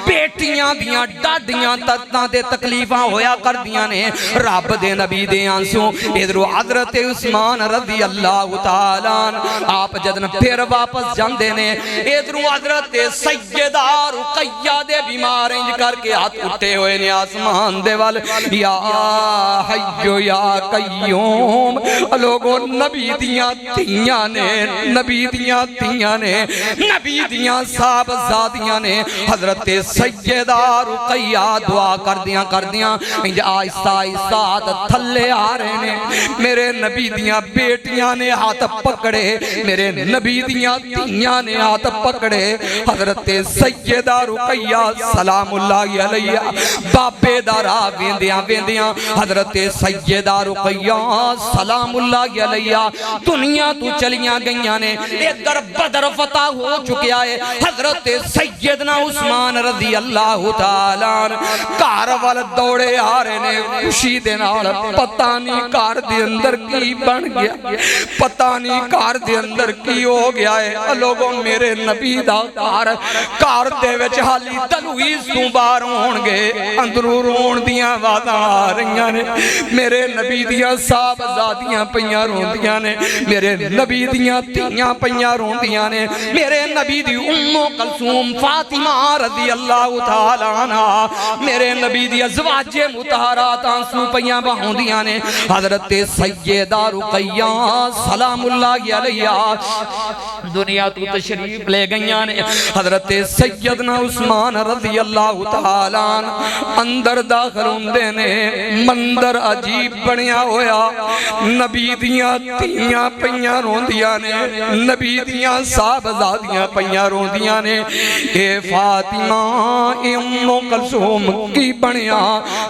بیٹیاں دیاں ڈاڈیاں تتاں دے تکلیفاں ہویا کر دیاں نے, رب دے نبی دے آنسوں ادھرو حضرت عثمان رضی اللہ تعالیٰ آپ جدن پھر واپس جاندے نے, ادھرو حضرت سیدہ رقیہ دے بیمار انج کر کے ہاتھ اٹھے ہوئے نے آسمان دے وال یا حیو یا قیوم. لوگوں نبی دیاں تیاں نے, نبی دیاں تیاں نے, نبی دیاں صاحبزادیاں نے. حضرت سیدہ رقیہ دعا کر دیاں انج آہستہ آہستہ تھلے آ رہے نے. میرے نبی دیاں بیٹیاں نے ہاتھ پکڑے, میرے نبی دیاں تیاں نے ہاتھ پکڑے. حضرت سیدہ رقیہ سلام اللہ علیہ بابے دارا ویندیاں حضرت سیدہ رقیہ سلام اللہ علیہ دنیا تو چلیاں گئیاں نے, ادھر بدر فتح ہو چکیا ہے. حضرت سیدنا عثمان رضی اللہ تعالیٰ کاروال دوڑے آ رہے نے خوشی دے نال, پتہ نہیں کار دے اندر کی بن گیا, پتہ نہیں کار دے اندر کی ہو گیا ہے. لوگوں میرے نبی دا کار دے وچ حالی تلویز تو باہر ہون گے, اندروں رون دیاں وعدہ آ رہیاں نے. میرے نبی دیاں صاحبزادیاں پیاں روندیاں نے, میرے نبی دیاں تیاں پیاں روندیاں نے, میرے نبی دی کلثوم فاطمہ رضی اللہ تعالیٰ عنہ, میرے نبی دی ازواج مطہرات آنسو پیاں بہوندیاں نے. حضرت سیدہ رقیہ سلام اللہ علیہ دنیا تو تشریف لے گئیاں نے. حضرت سیدنا عثمان رضی اللہ تعالیٰ اندر داخل ہوندے نے, مندر عجیب بنیا ہویا, نبی دیاں تیاں پیاں روندیاں نے, نبی دیاں صاحبزادیاں پیاں روندیاں نے. اے فاطمہ اے ام کلثوم کی بنیا,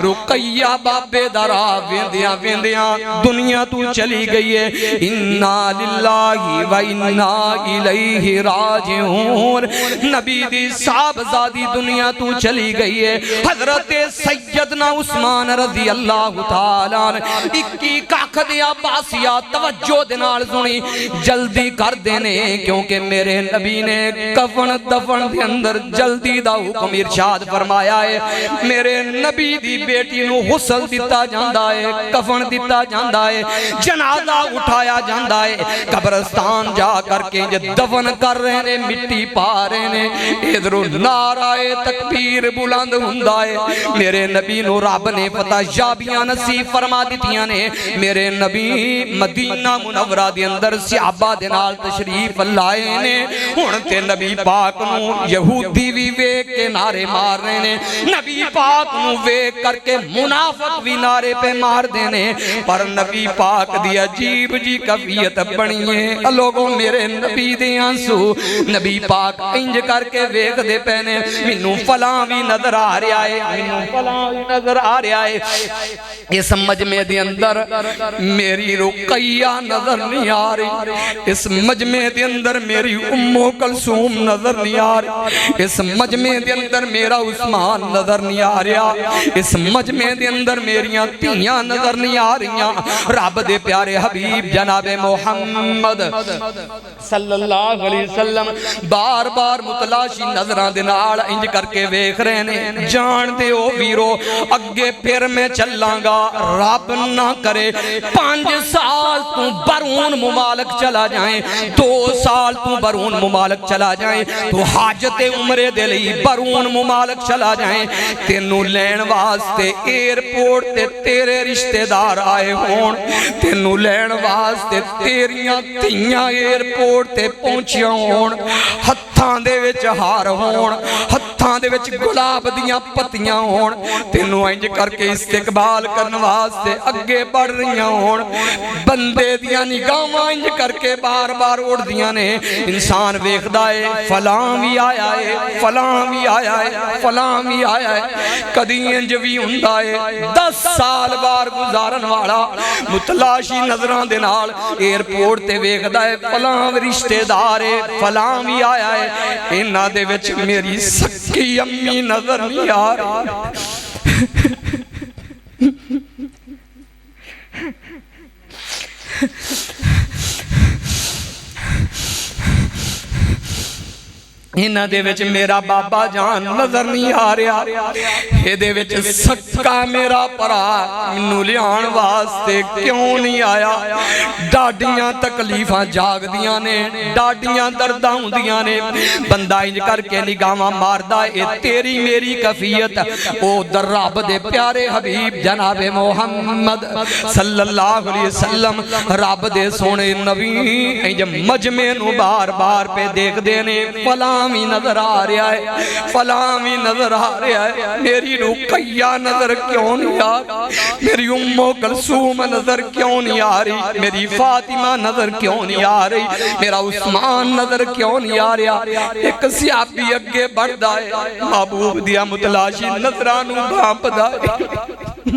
رقیہ بابے دارا ویندیاں دنیا تو چلی گئی ہے. انا للہ و انا الیہ راجعون, نبی دی صاحبزادی دنیا تو چلی گئی ہے. حضرت سیدنا عثمان رضی اللہ تعالیٰ 21 کاکھ دیا باسیا توجہ دنال سنی, جلدی کر دینے کیونکہ میرے نبی نے کفن دفن دے اندر جلدی دا حکم ارشاد فرمایا ہے. میرے نبی دی بیٹی نو غسل دیتا جاندہ ہے, کفن دیتا جاندہ ہے, جنازہ اٹھایا جاندہ ہے, قبرستان جا کر کے دفن کر رہے نے, مٹی پا رہے نے. ادھرو نعرہ تکبیر بلند ہندہ ہے. میرے نبی نو رب نے فتح یابیاں نصیب فرما دیتیاں نے. میرے نبی مدینہ منورہ دے اندر صحابہ دے نال تشریف لائے نے. ہونتے نبی پاک نو یہودی بھی ویک کے نعرے مار رہے نے, نبی پاک نو ویک کر کے منافق بھی نعرے پہ مار دینے. پر نبی پاک دی عجیب جی کفیت بنیے. لوگوں میرے نبی دے آنسو نبی پاک انج کر کے ویک دے پہنے, منو فلاں بھی نظر آ رہا ہے, منو فلاں بھی نظر آ رہا ہے. اس مجمع دے اندر میری رقیہ نظر نہیں آ رہی, اس مجمع دے اندر میری ام کلثوم نظر نہیں آ رہی, اس مجمع دے اندر میرا عثمان نظر نہیں آ رہا, اس مجمع دے اندر میریاں تیاں نظر نہیں آ رہیاں. رب دے پیارے حبیب جناب محمد صلی اللہ علیہ وسلم بار بار متلاشی نظران دنال انج کر کے ویکھ رہے نے. جان دے او ویرو اگے پھر میں چلاں گا, رب نہ کرے 5 سال تو برون ممالک چلا جائیں, 2 سال تو برون ممالک چلا جائیں, تو حاجت عمرے دے لئی برون ممالک چلا جائیں, تینوں لین واسطے ایئرپورٹ تے تیرے رشتہ دار آئے ہون تینوں لین واسطے تیریاں تیاں ایئرپورٹ تے پہنچیاں ہون ہتھاں دے وچ ہار ہون ہتھاں دے وچ گلاب دیاں پتیاں ہون تینوں انج کر کے استقبال کرن واسطے اگے بڑھ رہیاں ہون بندے دیاں نگاہاں انج کر کے بار بار اڑ دیاں نے انسان ویکھدا ہے فلاں بھی آیا ہے فلاں بھی آیا ہے فلاں بھی آیا ہے کدی انج بھی ہوندا ہے 10 سال بار گزارن والا متلاشی نظراں دے نال ایئرپورٹ تے ویکھدا ہے فلاں رشتہ دار ہے فلاں بھی آیا ہے انہاں دے وچ میری سکی امی نظر نہیں آ رہی انہاں دے وچ میرا بابا جان نظر نہیں آ رہا اے دے وچ سکا میرا پرا منوں لیان واسطے کیوں نہیں آیا ڈاڈیاں تکلیفاں جاگ دیاں نے ڈاڈیاں درداں ہوندیاں نے بندہ انج کر کے نگاہاں ماردا اے تیری میری کفیت او در رب دے پیارے حبیب جناب محمد صلی اللہ علیہ وسلم رب دے سونے نبی انج مجمع نو بار بار پہ دیکھ دے نے فلاں بھی نظر آ رہا ہے فلاں بھی نظر آ رہا ہے میری رقیہ نظر کیوں نہیں آ رہی میری ام کلثوم نظر کیوں نہیں آ رہی میری فاطمہ نظر کیوں نہیں آ رہی میرا عثمان نظر کیوں نہیں آ رہا ایک صحابی اگے بڑھدا ہے محبوب دیا متلاشی نظرانوں بھانپدا ہے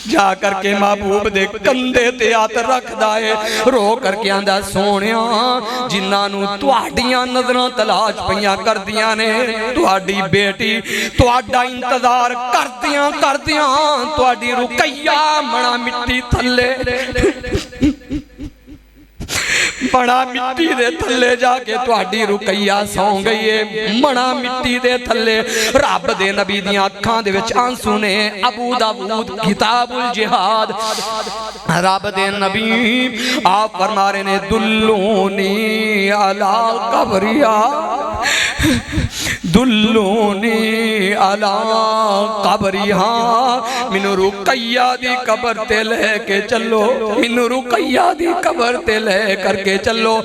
جا کر کے محبوب دے کندے تے ہاتھ رکھدا ہے رو کر کے آندا سونیاں جنہاں نو تواڈیاں نظراں تلاش پیاں کردیاں نے تواڈی بیٹی تواڈا انتظار کردیاں تواڈی رقیہ مڑا مٹی تھلے بڑا مٹی دے تھلے جا کے تواڈی رقیہ سو گئی ہے مڑا مٹی دے تھلے رب دے نبی دیاں اکھاں دے وچ آنسو نے ابو داؤد کتاب الجہاد رب دے نبی آپ فرما رہے نے دلونی علی قبریا دلونی علی قبریا منو رقیہ دی قبر تے لے کے چلو منو رقیہ دی قبر تے لے کر کے چلو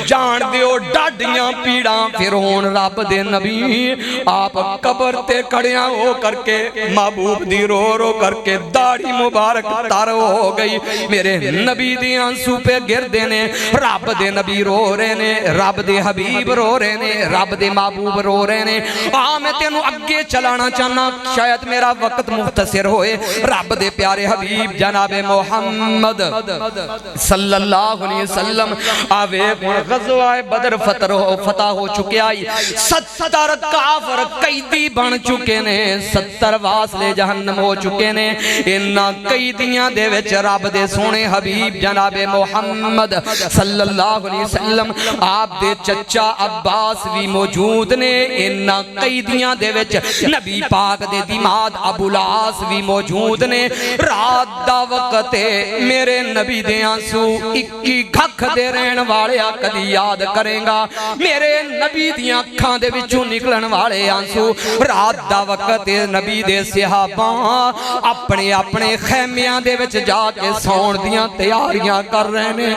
جان دیو ڈاڈیاں پیڑاں پھر ہون رب دے نبی آپ قبر تے کھڑیاں ہو کر کے محبوب دی رو رو کر کے داڑھی مبارک تر ہو گئی میرے نبی دی آنسو پہ گر دینے رب دے نبی رو رہے نے رب دے حبیب رو رہے نے رب دے محبوب رو رہے نے میں تینوں اگے چلانا چاہنا شاید میرا وقت مختصر ہوئے رب دے پیارے حبیب جناب محمد صلی اللہ علیہ وسلم آوے غزوہ بدر فتح ہو چکے آئی 70 کافر قیدی بن چکے نے 70 واسلے جہنم ہو چکے نے انہاں قیدیاں دے وچ رب دے سونے حبیب جناب محمد صلی اللہ علیہ وسلم آپ دے چچا عباس بھی موجود نے انہاں قیدیاں دے وچ نبی پاک دے دیماد ابو العاص بھی موجود نے رات دا وقت میرے نبی دے آنسو اکی گھک دے رہن والے کدی یاد کریں گا میرے نبی دیاں اکھاں دے وچوں نکلن والے آنسو رات دا وقت نبی دے صحابہ اپنے اپنے خیمیاں دے وچ جا کے سون دیاں تیاریاں کر رہے ہیں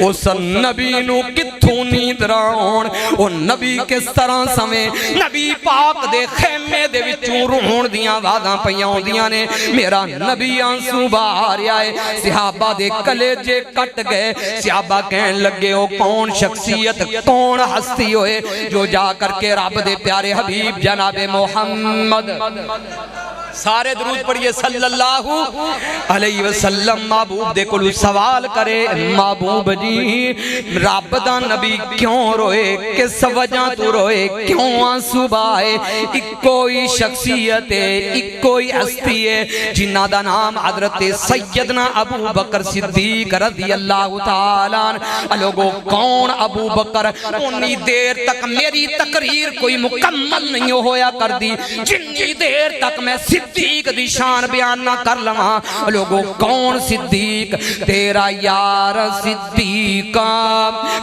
اس نبی نو کتھوں نیند راؤن او نبی کس طرح سمیں نبی پاک دے خیمے دے وچوں روحون دیاں واداں پیاں دیاں نے میرا نبی آنسو باہر آئے صحابہ دے کلیجے کٹ گئے صحابہ کہن لگے ہو کون شخصیت کون ہستی ہوئے جو جا کر کے رب دے پیارے حبیب جناب محمد سارے درود پڑھئے صلی اللہ علیہ وسلم محبوب دے کلو سوال کرے محبوب جی رب دا نبی کیوں روئے کس وجہ تو روئے کیوں آنسو بائے ایک کوئی شخصیت ہے ایک کوئی ہستی ہے جنہ دا نام حضرت سیدنا ابو بکر صدیق رضی اللہ تعالیٰ لوگوں کون ابو بکر انی دیر تک میری تقریر کوئی مکمل نہیں ہویا کر دی جنی دیر تک میں صدیق دی شان بیان نہ کر لما لوگوں کون صدیق تیرا یار صدیقہ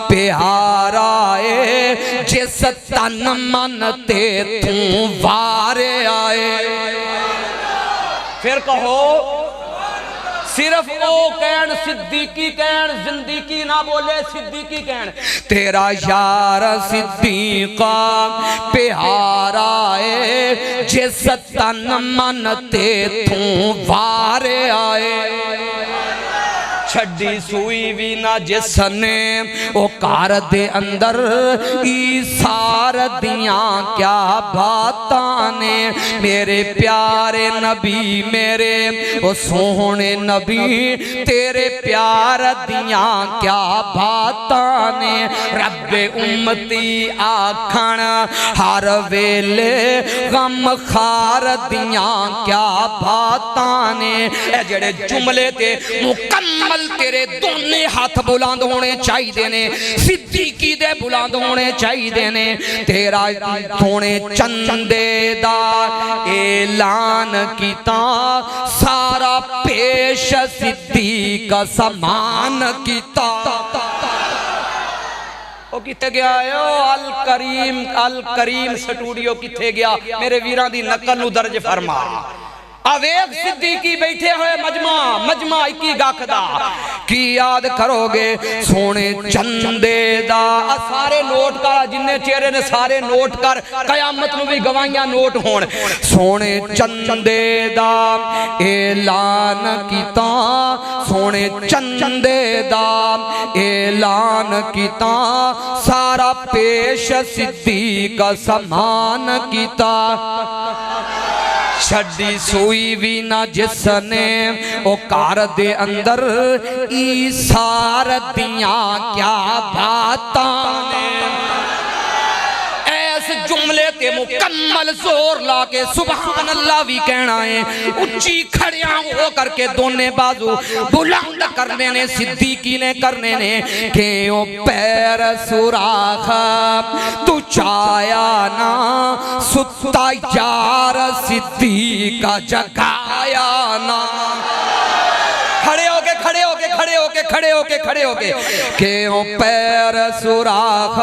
پیارا ہے جس تن من تے توں وارے آئے پھر کہو صرف او کہن صدیقی کہن زندگی نہ بولے صدیقی کہن تیرا یار صدیقہ پیارا ہے جس تن من تے تھوں وارے آئے چھڑی سوئی بھی نہ جس نے او کار دے اندر ایسار دیاں کیا باتانے میرے پیارے نبی میرے او سونے نبی تیرے پیار دیاں کیا باتانے رب امتی آکھن ہر ویلے غم خار دیاں کیا باتانے اے جڑے جملے تے مکمل تیرے دونے ہاتھ بلند ہونے چاہی دینے صدیقی دے بلند ہونے چاہی دینے تیرا دونے چندے دا اعلان کیتا سارا پیش صدیق سامان کیتا وہ کتے گیا ہے الکریم سٹوڈیو کتے گیا میرے ویران دی نقل نو درج فرما اویق صدیقی بیٹھے ہوئے مجمع اکی گاکھدا کی یاد کرو گے سونے چندے دا سارے نوٹ کر جننے چہرے نے سارے نوٹ کر قیامت نو بھی گوائیاں نوٹ ہون سونے چندے دا اعلان کیتا سونے چندے دا اعلان کیتا سارا پیش صدیق سامان کیتا چھڑی سوئی بھی نہ جس نے او کار دے اندر ایسار دیاں کیا باتانے ایسے جملے تے مکمل زور لا کے سبحان اللہ بھی کہنا ہے اچھی کھڑیاں ہو کر کے دونے بازو بلند کرنے نے صدیقی نے کرنے نے کہ او پیر سوراخ تو چایا نا ستا یار صدیقہ جگایا نا کھڑے ہو کے کھڑے ہو کے کھڑے ہو کے کھڑے ہو کے کھڑے ہو کے کہ او پیر سوراخ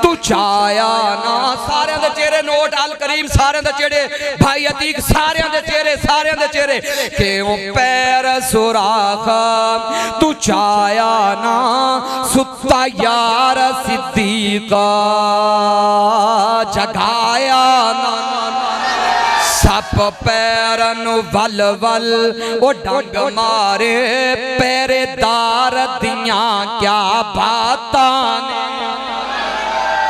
تو چایا نا سارے دے چہرے نوٹ الکریم سارے دے چہرے بھائی عتیق سارے دے چہرے کہ او پیر سوراخ تو چایا نا ستا یار صدیقہ جگایا نا سپ پیرن ول ول او ڈنگ مارے پیرے دار دیاں کیا باتانے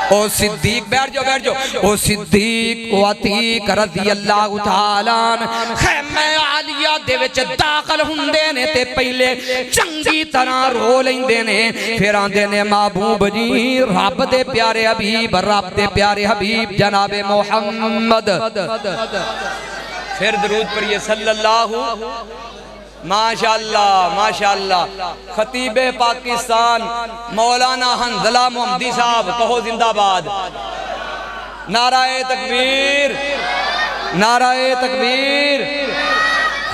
او صدیق بیٹھ جو او صدیق او عتیق رضی اللہ تعالیٰ خیمہ عالیہ دے وچ داخل ہندے نے تے پہلے چنگی طرح رو لیندے نے پھر آندے نے محبوب جی رب دے پیارے حبیب جناب محمد پھر درود پڑھیے صلی اللہ ماشاءاللہ خطیب پاکستان مولانا حنظلہ محمدی صاحب کہو زندہ باد نعرہ تکبیر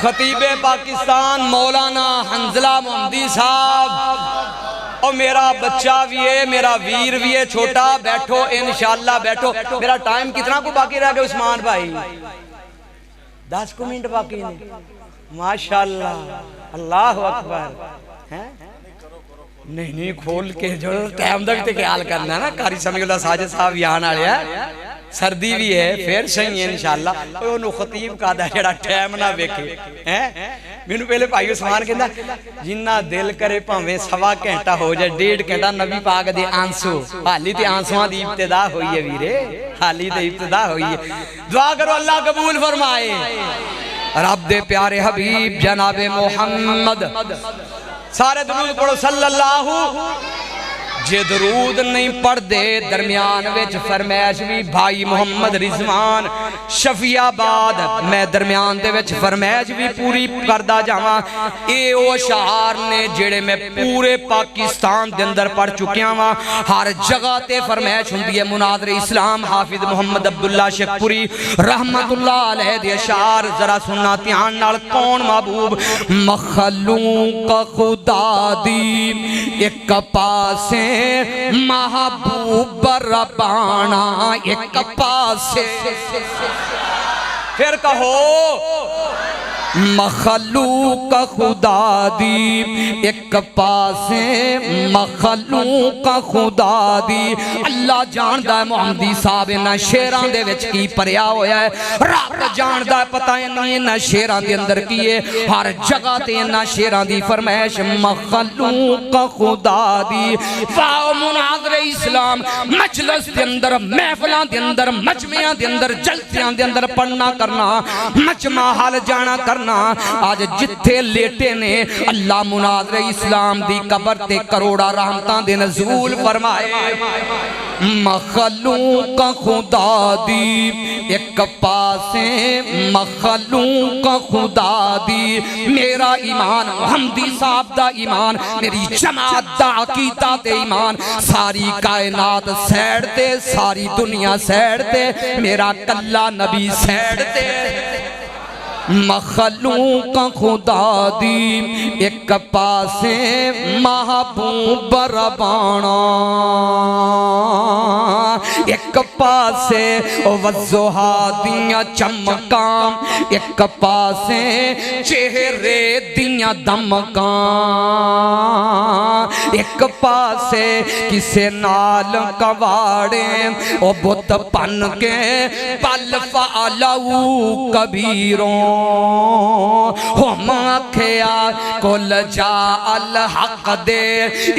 خطیب پاکستان مولانا حنظلہ محمدی صاحب اور میرا بچہ بھی ہے میرا ویر بھی ہے چھوٹا بیٹھو انشاءاللہ بیٹھو میرا ٹائم کتنا کو باقی رہ گیا عثمان بھائی 10 منٹ باقی نہیں ماشاءاللہ اللہ اکبر نہیں کھول کے جو ٹائم دا بھی تے خیال کرنا نا قاری سمیع اللہ ساجد صاحب یہاں آ رہا ہے سردی بھی ہے پھر صحیح ہے انشاءاللہ انہوں خطیب کا دا جڑا ٹائم نہ بیکھے مینوں پہلے بھائی عثمان کہندا جنہ دل کرے پاویں سوا گھنٹہ ہو جائے 1.5 گھنٹہ نبی پاک دے آنسو حالی تے آنسواں دی ابتدا ہوئی ہے ویرے حالی تے ابتدا ہوئی ہے دعا کرو اللہ قبول فرمائے رب دے پیارے حبیب جناب محمد سارے درود پڑھو صلی اللہ جے درود نہیں پڑھ دے درمیان وچ فرمائش بھی بھائی محمد رضوان شفیع آباد میں درمیان دے وچ فرمائش بھی پوری کردہ جاواں اے او شعار نے جڑے میں پورے پاکستان دے اندر پڑھ چکیاں وہاں ہر جگہ تے فرمائش ہوندی ہے مناظر اسلام حافظ محمد عبداللہ شیخ پوری رحمت اللہ علیہ دے اشعار ذرا سننا تیان نال کون محبوب مخلوق خدا دی ایک پاسے محبوب ربانا ایک پاسے پھر کہو مخلوق خدا دی ایک پاسے مخلوق خدا دی اللہ جاندہ ہے محمدی صاحب انہا شیران دے وچ کی پریا ہویا ہے رب جاندہ ہے پتہ نہیں انہا شیران دے اندر کیے ہر جگہ تے انہا شیران دی فرمائش مخلوق خدا دی واو مناظر اسلام مجلس دے اندر محفلان دے اندر مجمعان دے اندر جلسیان دے اندر پڑھنا کرنا مجمع حال جانا کرنا آج جتھے لیٹے نے اللہ مناظر اسلام دی قبر تے کروڑا رحمتان دے نزول فرمائے مخلوق خدا دی ایک پاسے مخلوق خدا دی میرا ایمان محمدی صاحب دا ایمان میری جماعت دا عقیدہ تے ایمان ساری کائنات سیڑتے ساری دنیا سیڑتے میرا کلہ نبی سیڑتے مخلوق خدا دی ایک پاسے محبوب ربانا ایک پاسے وضحا دیاں چمکاں ایک پاسے چہرے دیاں دمکاں ایک پاسے کسے نال کواڑے او بت پن کے پل فعلو کبیروں ہم کھیا کل جا الحق دے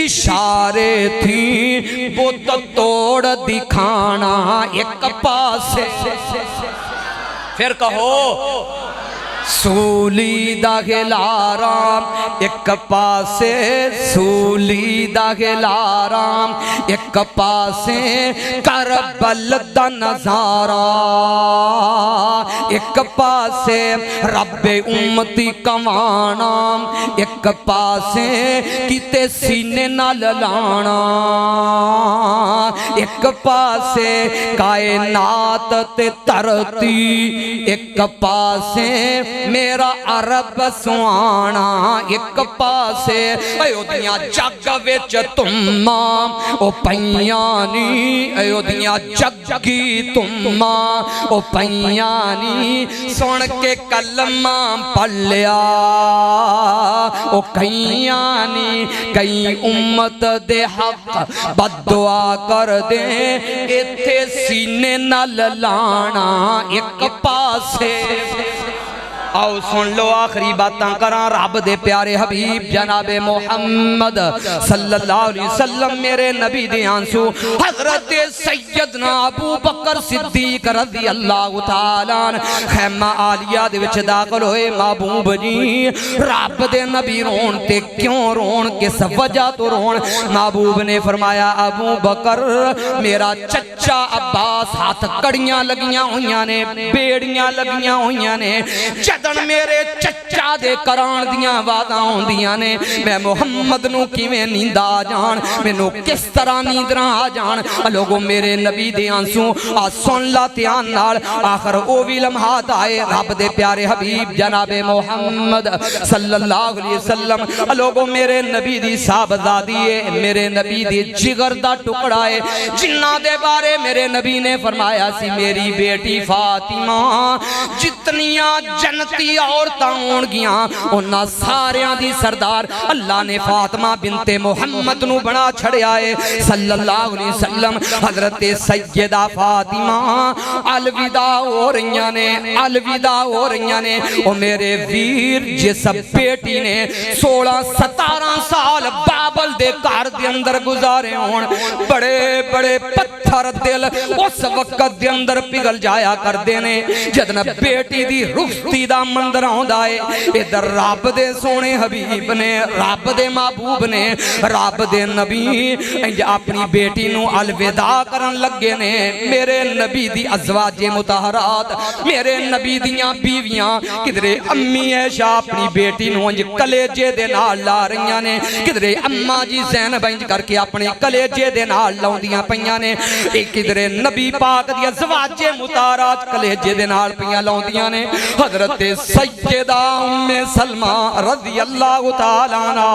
اشارے تھی بت توڑ دکھانا ایک پاسے پھر کہو سولی دا گلارام ایک پاسے سولی دا گلارام ایک پاسے کربل دا نظارہ ایک پاسے رب امتی کمانا ایک پاسے کتے سینے نہ للانا ایک پاسے کائنات تے ترتی ایک پاسے میرا عرب سوانا ایک پاسے ایودیاں جگ وچ تمّا او پیانی ایودیاں جگی تمّا او پیانی سن کے کلمہ پڑھ لیا او کئیانی کئی امت دے حق بد دعا کر دے ایتھے سینے نہ للانا ایک پاسے آؤ سن لو آخری باتاں کراں رب دے پیارے حبیب جناب محمد صلی اللہ علیہ وسلم میرے نبی دے آنسو حضرت سیدنا ابو بکر صدیق رضی اللہ تعالیٰ خیمہ آلیہ دے وچ داخل ہوئے محبوب جی رب دے نبی رون تے کیوں رون کس وجہ تو رون محبوب نے فرمایا ابو بکر میرا چچا عباس ہاتھ کڑیاں لگیاں ہویاں نے بیڑیاں لگیاں ہویاں نے جدن میرے چچا دے کران دیاں وعدہ ہون دیاں نے میں محمد نو کی میں نیندہ آ جان میں نو کس طرح نیندرہ آ جان لوگوں میرے نبی دے آنسوں سن لا تیان نال آخر او بھی لمحات آئے رب دے پیارے حبیب جناب محمد صلی اللہ علیہ وسلم لوگوں میرے نبی دی صاحبزادی میرے نبی دی جگر دا ٹکڑائے جنہ دے بارے میرے نبی نے فرمایا سی میری بیٹی فاطمہ جتنیاں جنتی عورتاں ہون گیاں انہاں ساریاں دی سردار اللہ نے فاطمہ بنت محمد نو بنا چھڑے آئے صلی اللہ علیہ وسلم حضرت سیدہ فاطمہ الوداع ہو رہیاں نے الوداع ہو رہیاں نے او میرے ویر جس بیٹی نے 16-17 سال بابل دے کار دے اندر گزارے ہون بڑے بڑے پتھر دل اس وقت دے اندر پگل جایا کر دینے جدن بیٹی دی رختی دا مندر آؤں ادھر رب دے سونے حبیب نے رب دے محبوب نے رب دے نبی اپنی بیٹی نو الوداع کرن لگے نے میرے نبی دی ازواج مطہرات میرے نبی دیاں بیویاں کدھرے امی عائشہ اپنی بیٹی نو کلیجے دے نال لا رہیاں نے کدھرے اماں جی زینب کر کے اپنے کلیجے دے نال لاؤں دیاں پئیاں نے ایک ادھر نبی پاک دی ازواج مطہرات کلیجے دے نال پیاں لاؤندیاں نے حضرت سیدہ ام سلمہ رضی اللہ تعالیٰ عنہ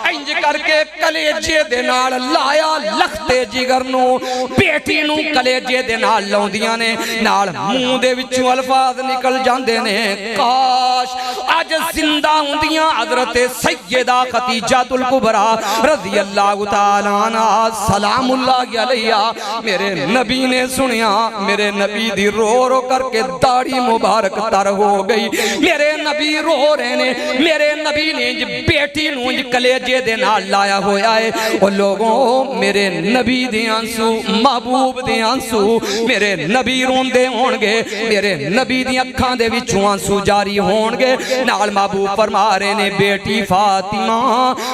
انج کر کے کلیجے دے نال لایا لختے جگر نو بیٹی نو کلیجے دے نال لاؤندیاں نے نال منہ دے وچوں الفاظ نکل جاندے نے کاش اج زندہ ہوندیاں حضرت سیدہ خدیجہ الکبریٰ رضی اللہ تعالیٰ عنہ سلام اللہ علیہ میرے نبی نے سنیا میرے نبی دی رو رو کر کے داڑھی مبارک تر ہو گئی میرے نبی رو رہے نے میرے نبی نے بیٹی نو کلیجے دے نال لایا ہویا ہے وہ لوگوں میرے نبی دے آنسو محبوب دے آنسو میرے نبی روندے ہونگے میرے نبی دی اکھاں دے وچوں آنسو جاری ہونگے نال محبوب فرما رہے نے بیٹی فاطمہ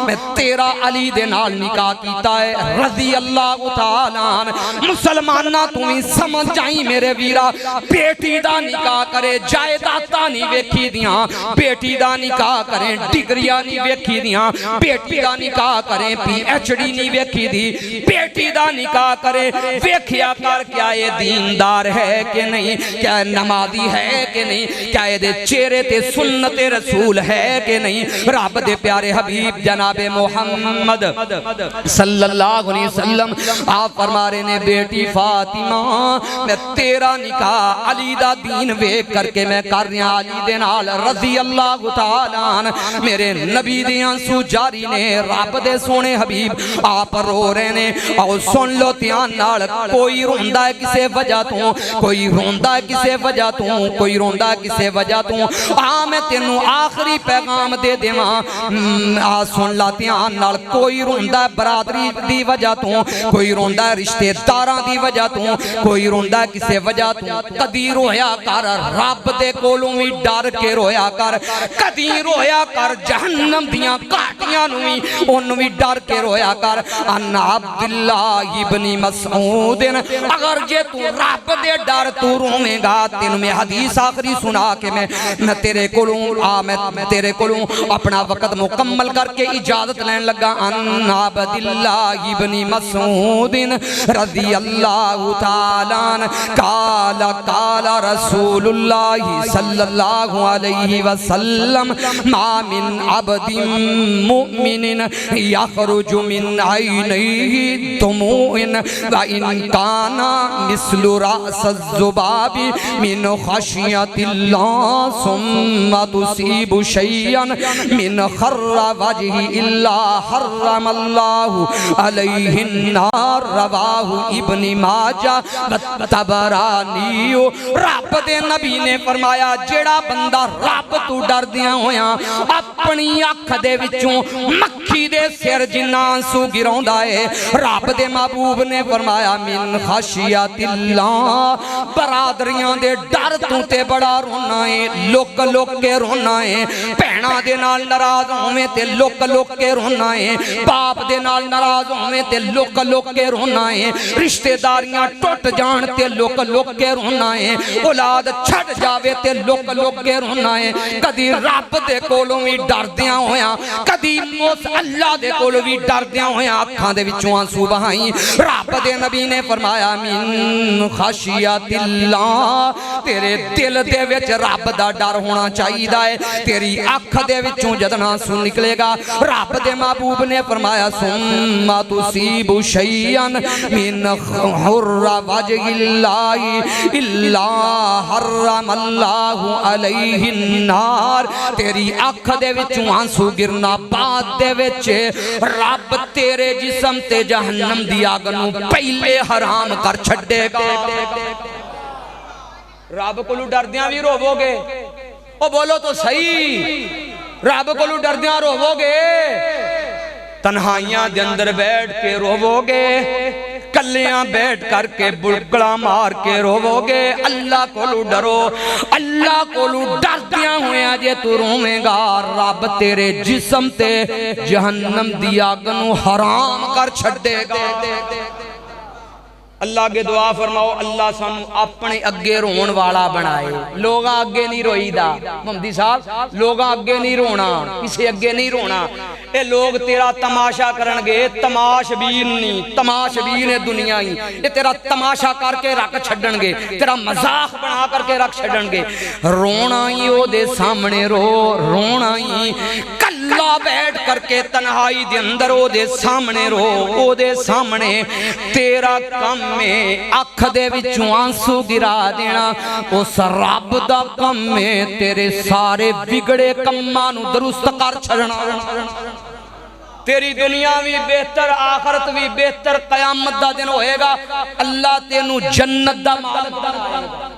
میں تیرا علی دے نال نکاح کیتا ہے رضی اللہ تعالیٰ مسلمانہ تمہیں سمجھ جائیں میرے ویرا بیٹی دا نکاح کرے جائیداداں نہیں ویکھی دیاں بیٹی دا نکاح کریں ڈگریاں نہیں ویکھی دیاں بیٹی دا نکاح کریں پی ایچ ڈی نہیں ویکھی دی بیٹی دا نکاح کرے ویکھیا کر کیا یہ دیندار ہے کہ نہیں کیا نمازی ہے کہ نہیں کیا یہ چہرے تے سنت رسول ہے کہ نہیں رب دے پیارے حبیب جناب محمد صلی اللہ علیہ وسلم آپ فرما رہے نے بیٹی فاطمہ میں تیرا نکاح علی دا دین ویک کر کے میں کر رہا علی دے نال رضی اللہ تعالیٰ میرے نبی دے آنسو جاری نے رب دے سونے حبیب آپ رو رہے نے اور سن لو تیان نال کوئی روندہ ہے کسے وجہ تو کوئی روندہ ہے کسے وجہ تو کوئی روندہ ہے کسے وجہ تو میں تینوں آخری پیغام دے دے ماں سن لا تیان نال کوئی روندہ ہے برادری دی وجہ تو کوئی روندہ ہے رشتہ داراں دی وجہ تو کوئی روندہ ہے کسے وجہ تو کدی رویا کر رب دے کولوں بھی ڈر کے رویا کر کدی رویا کر جہنم دیاں کاٹیاں نوی انہوں بھی ڈر کے رویا کر ان عبداللہ ابن مسعود اگر جے تو رب دے ڈر تو رومیں گا تینوں میں حدیث آخری سنا کے میں تیرے کولوں اپنا وقت مکمل کر کے اجازت لین لگا ان عبداللہ ابن مسعود رضی اللہ تعالیٰ قال رسول اللہ صلی اللہ علیہ وسلم ما من عبد مؤمن یخرج من عینیہ دموع وإن كان مثل رأس الذباب من خشیت اللہ ثم تصیب شیئا من خر وجہ الا حرم اللہ علیہ النار رواہ ابن ماجہ تبرانی رب دے نبی نے فرمایا جیڑا بندہ رب تو ڈر دیا ہویا اپنی اکھ دے وچوں مکھی دے سر جنان سو گراؤں دائے رب دے محبوب نے فرمایا من خشیت اللہ برادریاں دے ڈر تو تے بڑا رونا ہے لوک لوک کے رونا ہے پہنا دے نال نراز ہوئے تے لوک لوک کے رونا ہے باپ دے نال نراز ہوئے تے لوک لوک کے رونا ہے رشتہ داریاں ٹوٹ جان تے لوک لوک کے رونا ہے اولاد چھٹ جاوے تے لوک لوک کے رونا ہے کدی رب دے کولوں بھی ڈر دیاں ہویا کدی موس اللہ دے کولوں بھی ڈر دیاں ہویا اکھاں دے وچوں آنسو بہائیں رب دے نبی نے فرمایا من خشیت اللہ تیرے دل دے وچ رب دا ڈر ہونا چاہیے ہے تیری اکھ دے وچوں جدنا آنسو نکلے گا رب دے محبوب نے فرمایا ثم تصیب شیئا من حر وجہ اللہ الا حرم اللہ علیہ النار تیری اکھ دے وچوں آنسو گرنا بعد دے وچ رب تیرے جسم تے جہنم دی آگ نو پہلے حرام کر چھڑے گا رب کو ڈر دیاں بھی روو گے او بولو تو صحیح رب کو ڈر دیاں روو گے تنہائیاں دے اندر بیٹھ کے روو گے کلیاں بیٹھ کر کے بڑکڑا مار کے روو گے اللہ کو ڈرو اللہ کو ڈر دیاں ہوئے آجے تو رومیں گا رب تیرے جسم تے جہنم دی آگ نو حرام کر چھڑے گا اللہ کے دعا فرماؤ اللہ سانو اپنے اگے رون والا بنائے لوگاں اگے نہیں روئی دا محمدی صاحب لوگاں اگے نہیں رونا کسی اگے نہیں رونا اے لوگ تیرا تماشا کرنگے تماشبین نہیں تماشبین دنیا ہی یہ تیرا تماشا کر کے رکھ چھڑنگے تیرا مزاق بنا کر کے رکھ چھڑنگے رونا ہی او دے سامنے رونا ہی کلا بیٹھ کر کے تنہائی دے اندر او دے سامنے او دے سامنے تیرا کم میں اکھ دے وچوں آنسو گرا دینا اس رب دا کم میں تیرے سارے بگڑے کمانو درست کر چھڑنا تیری دنیا بھی بہتر آخرت بھی بہتر قیامت دا دن ہوئے گا اللہ تینو جنت دا مالک بنائے گا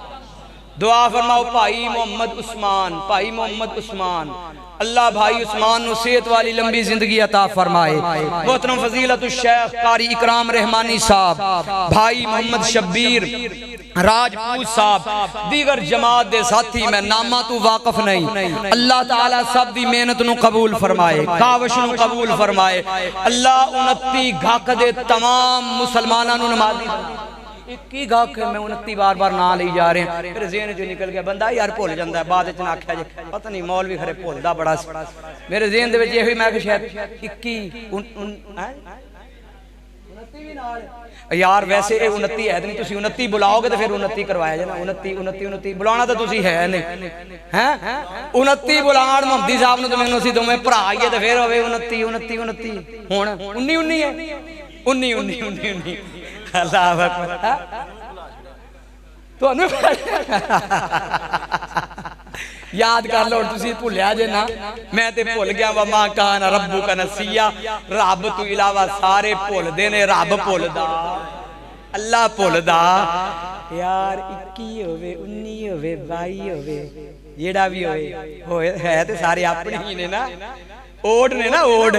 دعا فرماؤ بھائی محمد عثمان اللہ بھائی عثمان نو صحت والی لمبی زندگی عطا فرمائے محترم فضیلت الشیخ قاری اکرام رحمانی صاحب بھائی محمد شبیر راجپوت صاحب دیگر جماعت دے ساتھی میں نامہ تو واقف نہیں اللہ تعالیٰ سب دی محنت نو قبول فرمائے کاوش نو قبول فرمائے اللہ 29 گھاک دے تمام مسلمانہ نو نمازی اکی گھاک میں 29 بار بار نہ لئی جا رہے ہیں پھر ذہن جو نکل گیا بندہ یار بھول جاندہ ہے بعد اتنا آکھیا جے پتہ نہیں مولوی خرے بھولدا بڑا میرے ذہن دے وچ یہ ہوئی میں کہ شاید 21 یار ویسے 29 ہے نہیں تسی 29 بلاؤ گے تو پھر 29 کروایا جائے نا 29 بلانا تو تسی ہے نہیں 29 بلانا محمدی صاحب نے تو میں اسی تمہیں پرا آئیے تو پھر ہوئے 29 ہونا 19 ہے 19 اللہ اکبر تو یاد کر لو تسی بھولیا جے نا میں تے بھول گیا وما کان ربک نسیا رب تو علاوہ سارے بھول دے نے رب بھولدا اللہ بھولدا یار 21 ہوئے 19 ہوئے 22 ہوئے جیڑا بھی ہوئے ہے تے سارے اپنے ہی نے نا اوڑ نے نا اوڑ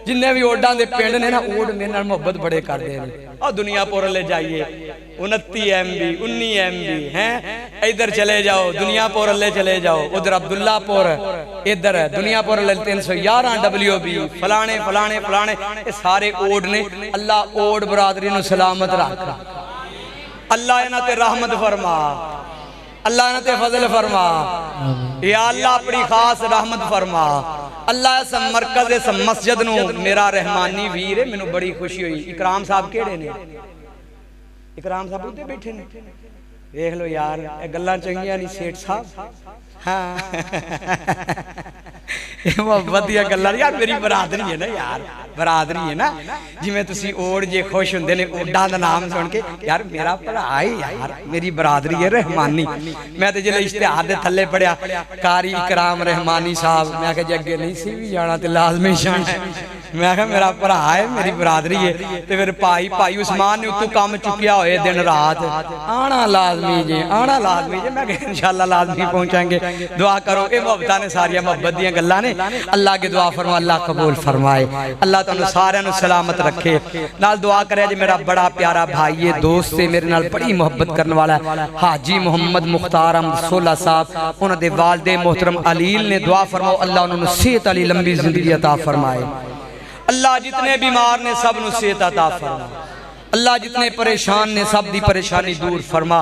جنہیں بھی اوڑان دے پینڈ نے نا اوڑ میں نا محبت بڑے کر دے رہے اور دنیا پورا لے جائیے 29 ایم بی 19 ایم بی ہیں ادھر چلے جاؤ دنیا پورا لے چلے جاؤ ادھر عبداللہ پور ادھر ہے دنیا پورا لے 311 ڈبلیو بی فلانے یہ سارے اوڑ نے اللہ اوڑ برادری نو سلامت رکھا اللہ انہاں تے رحمت فرما اللہ انہاں تے فضل فرما یا اللہ اپنی خاص رحمت فرما اللہ اس مرکز اس مسجد نو میرا رحمانی ویر ہے میں بڑی خوشی ہوئی اکرام صاحب کیڑے نے اکرام صاحب ادھر بیٹھے نے دیکھ لو یار اے گلاں چنگیاں نہیں سیٹھ صاحب ہاں ودیا گلاں یار میری برادری ہے نا یار برادری ہے نا جی میں تسی اوڑ جے خوش ہوندے نے اوڑاں دا نام سن کے یار میرا بھرا ہے یار میری برادری ہے رحمانی میں تے جلے اشتہار دے تھلے پڑھیا قاری اکرام رحمانی صاحب میں کہ جے اگے نہیں سی بھی جانا تے لازمی جانا ہے میں کہا میرا بھرا ہے میری برادری ہے تے پھر پائی عثمان نے اتو کام چکیا ہوئے دن رات آنا لازمی جے میں کہ انشاءاللہ لازمی پہنچائیں گے دعا کرو اے محبتہ نے ساریا محبت دیاں گلہ نے اللہ کے دعا فرما اللہ قبول فرمائے اللہ تعالیٰ سارے انہوں سلامت رکھے نال دعا کرے جی میرا بڑا پیارا بھائی دوست سے میرے نال بڑی محبت کرنے والا ہے حاجی محمد مختار احمد سولہ صاحب انہوں نے والد محترم علیل نے دعا فرماؤ اللہ انہوں نے صحت علی لمبی زندگی عطا فرمائے اللہ جتنے بیمار نے سب نے صحت عطا فرمائے اللہ جتنے پریشان نے سب دی پریشانی دور فرما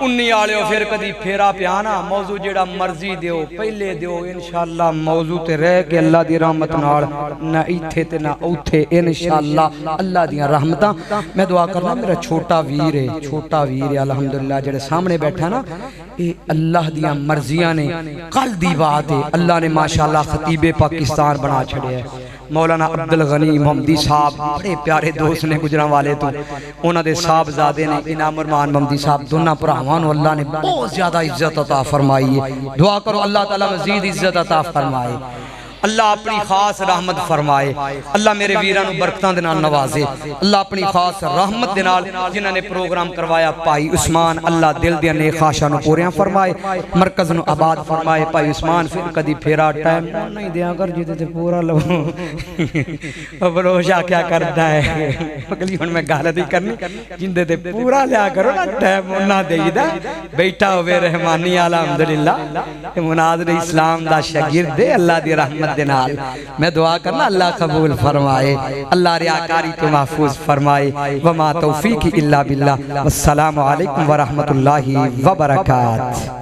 انہی آلے ہو پھر کدی پھیرا پیانا موضوع جیڑا مرضی دیو پہلے دیو انشاءاللہ موضوع تے رہ کے اللہ دی رحمت نال نہ ایتھے تے نہ اوتھے انشاءاللہ اللہ دی رحمتاں میں دعا کرنا میرا چھوٹا ویر ہے الحمدللہ جڑے سامنے بیٹھا نا اے اللہ دیاں مرضیاں نے کل دی بات ہے اللہ نے ماشاءاللہ خطیب پاکستان بنا چھڑے ہے مولانا عبدالغنی محمدی صاحب بڑے پیارے دوست نے گجران والے تو انہاں دے صاحب زادے نے انعام ارمان محمدی صاحب دونہ پرہوان اللہ نے بہت زیادہ عزت عطا فرمائی ہے دعا کرو اللہ تعالیٰ مزید عزت عطا فرمائے اللہ اپنی خاص رحمت فرمائے اللہ میرے ویران برکتان دنال نوازے اللہ اپنی خاص رحمت دنال جنہوں نے پروگرام کروایا پائی عثمان اللہ دل دیا نیک خاشانوں پوریاں فرمائے مرکز نو آباد فرمائے پائی عثمان پھر کدی پھیرا ٹائم نہیں دیا کر جیتے تھے پورا لو بروشا کیا کرتا ہے اگلی ہون میں گالت ہی کرنی جندے تھے پورا لیا کرو نا ٹائم نہ دے دا بیٹھا ہوئے رحمانی الحمدللہ مناظر اسلام دا شگرد دے اللہ دی رحمت صلاحیت دے نال میں دعا کرنا اللہ قبول فرمائے، اللہ ریاکاری تو محفوظ فرمائے۔ وما توفیقی الا باللہ، والسلام علیکم ورحمت اللہ وبرکاتہ۔